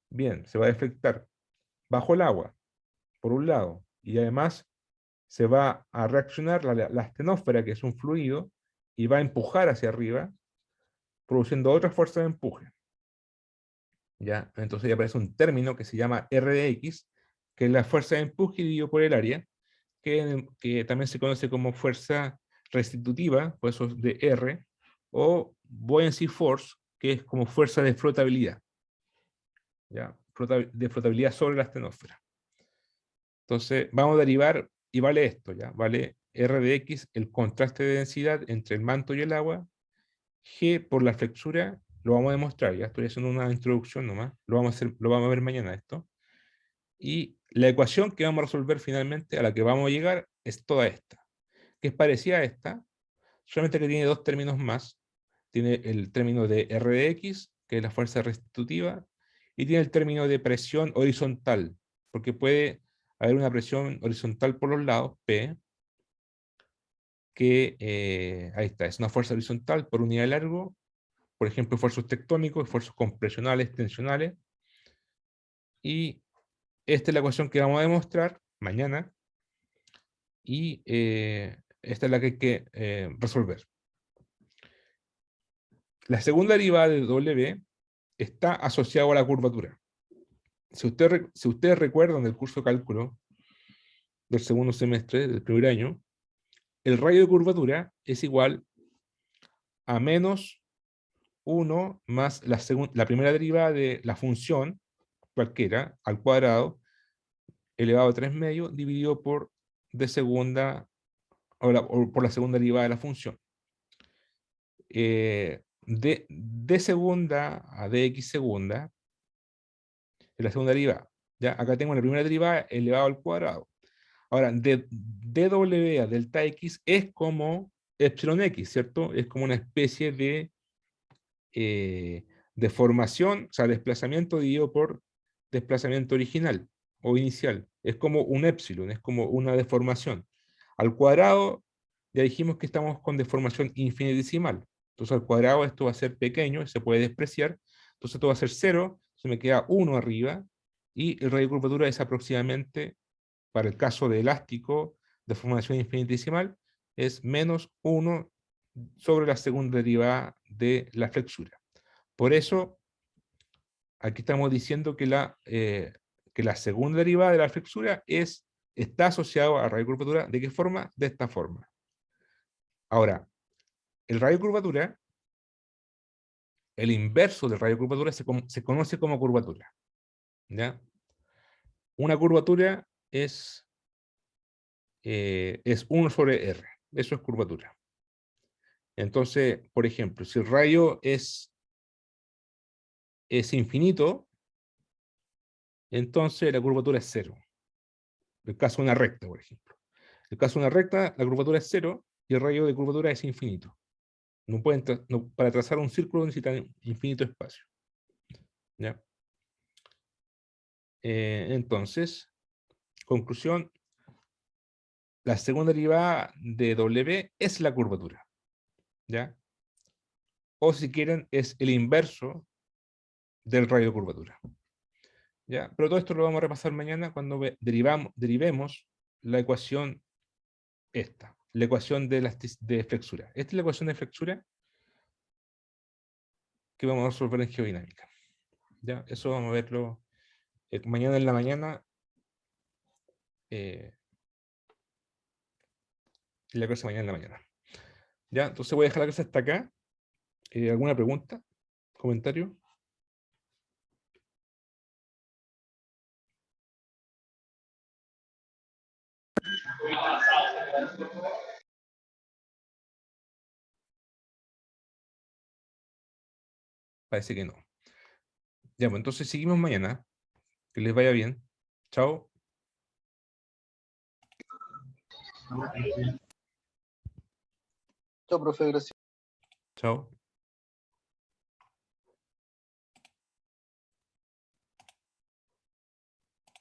Bien, se va a deflectar bajo el agua, por un lado, y además se va a reaccionar la astenósfera, que es un fluido, y va a empujar hacia arriba, produciendo otra fuerza de empuje. ¿Ya? Entonces ya aparece un término que se llama RDX, que es la fuerza de empuje dividido por el área, que también se conoce como fuerza restitutiva, por eso es de R, o buoyancy force, que es como fuerza de flotabilidad. ¿Ya? De flotabilidad sobre la astenósfera. Entonces, vamos a derivar, y vale esto, ¿ya? Vale R de X, el contraste de densidad entre el manto y el agua, G por la flexura, lo vamos a demostrar, ya estoy haciendo una introducción nomás, lo vamos a ver mañana esto. Y la ecuación que vamos a resolver finalmente, a la que vamos a llegar, es toda esta, que es parecida a esta, solamente que tiene dos términos más. Tiene el término de R de X, que es la fuerza restitutiva, y tiene el término de presión horizontal, porque puede haber una presión horizontal por los lados, P, que ahí está, es una fuerza horizontal por unidad de largo, por ejemplo, esfuerzos tectónicos, esfuerzos compresionales, tensionales, y esta es la ecuación que vamos a demostrar mañana, y esta es la que hay que resolver. La segunda derivada de W está asociada a la curvatura. Si ustedes recuerdan del curso de cálculo del segundo semestre, del primer año, el radio de curvatura es igual a menos 1 más la primera derivada de la función, cualquiera, al cuadrado, elevado a 3 medios, dividido por d segunda, o por la segunda derivada de la función. D segunda a dx segunda es la segunda derivada. ¿Ya? Acá tengo la primera derivada elevado al cuadrado. Ahora, dw a delta x es como epsilon x, ¿cierto? Es como una especie de deformación, o sea, desplazamiento dividido por desplazamiento original o inicial. Es como un épsilon, es como una deformación. Al cuadrado, ya dijimos que estamos con deformación infinitesimal. Entonces al cuadrado esto va a ser pequeño, se puede despreciar. Entonces esto va a ser 0, se me queda 1 arriba, y el radio de curvatura es aproximadamente, para el caso de elástico, deformación infinitesimal, es menos 1 sobre la segunda derivada de la flexura. Por eso, aquí estamos diciendo que la segunda derivada de la flexura está asociada a radio de curvatura. ¿De qué forma? De esta forma. Ahora, el radio de curvatura, el inverso del radio de curvatura se conoce como curvatura. ¿Ya? Una curvatura es 1 sobre R. Eso es curvatura. Entonces, por ejemplo, si el radio es infinito, entonces la curvatura es 0. El caso de una recta, por ejemplo. En el caso de una recta, la curvatura es 0 y el radio de curvatura es infinito. Para trazar un círculo necesitan infinito espacio. ¿Ya? Entonces, conclusión, la segunda derivada de W es la curvatura. ¿Ya? O si quieren, es el inverso del radio de curvatura. ¿Ya? Pero todo esto lo vamos a repasar mañana cuando derivemos la ecuación esta, la ecuación de flexura. Esta es la ecuación de flexura que vamos a resolver en geodinámica. ¿Ya? Eso vamos a verlo mañana en la mañana. La clase mañana en la mañana. ¿Ya? Entonces voy a dejar la clase hasta acá. ¿Alguna pregunta? ¿Comentario? Parece que no. Ya, pues entonces seguimos mañana. Que les vaya bien. Chao. Chao, profe, gracias. Chao.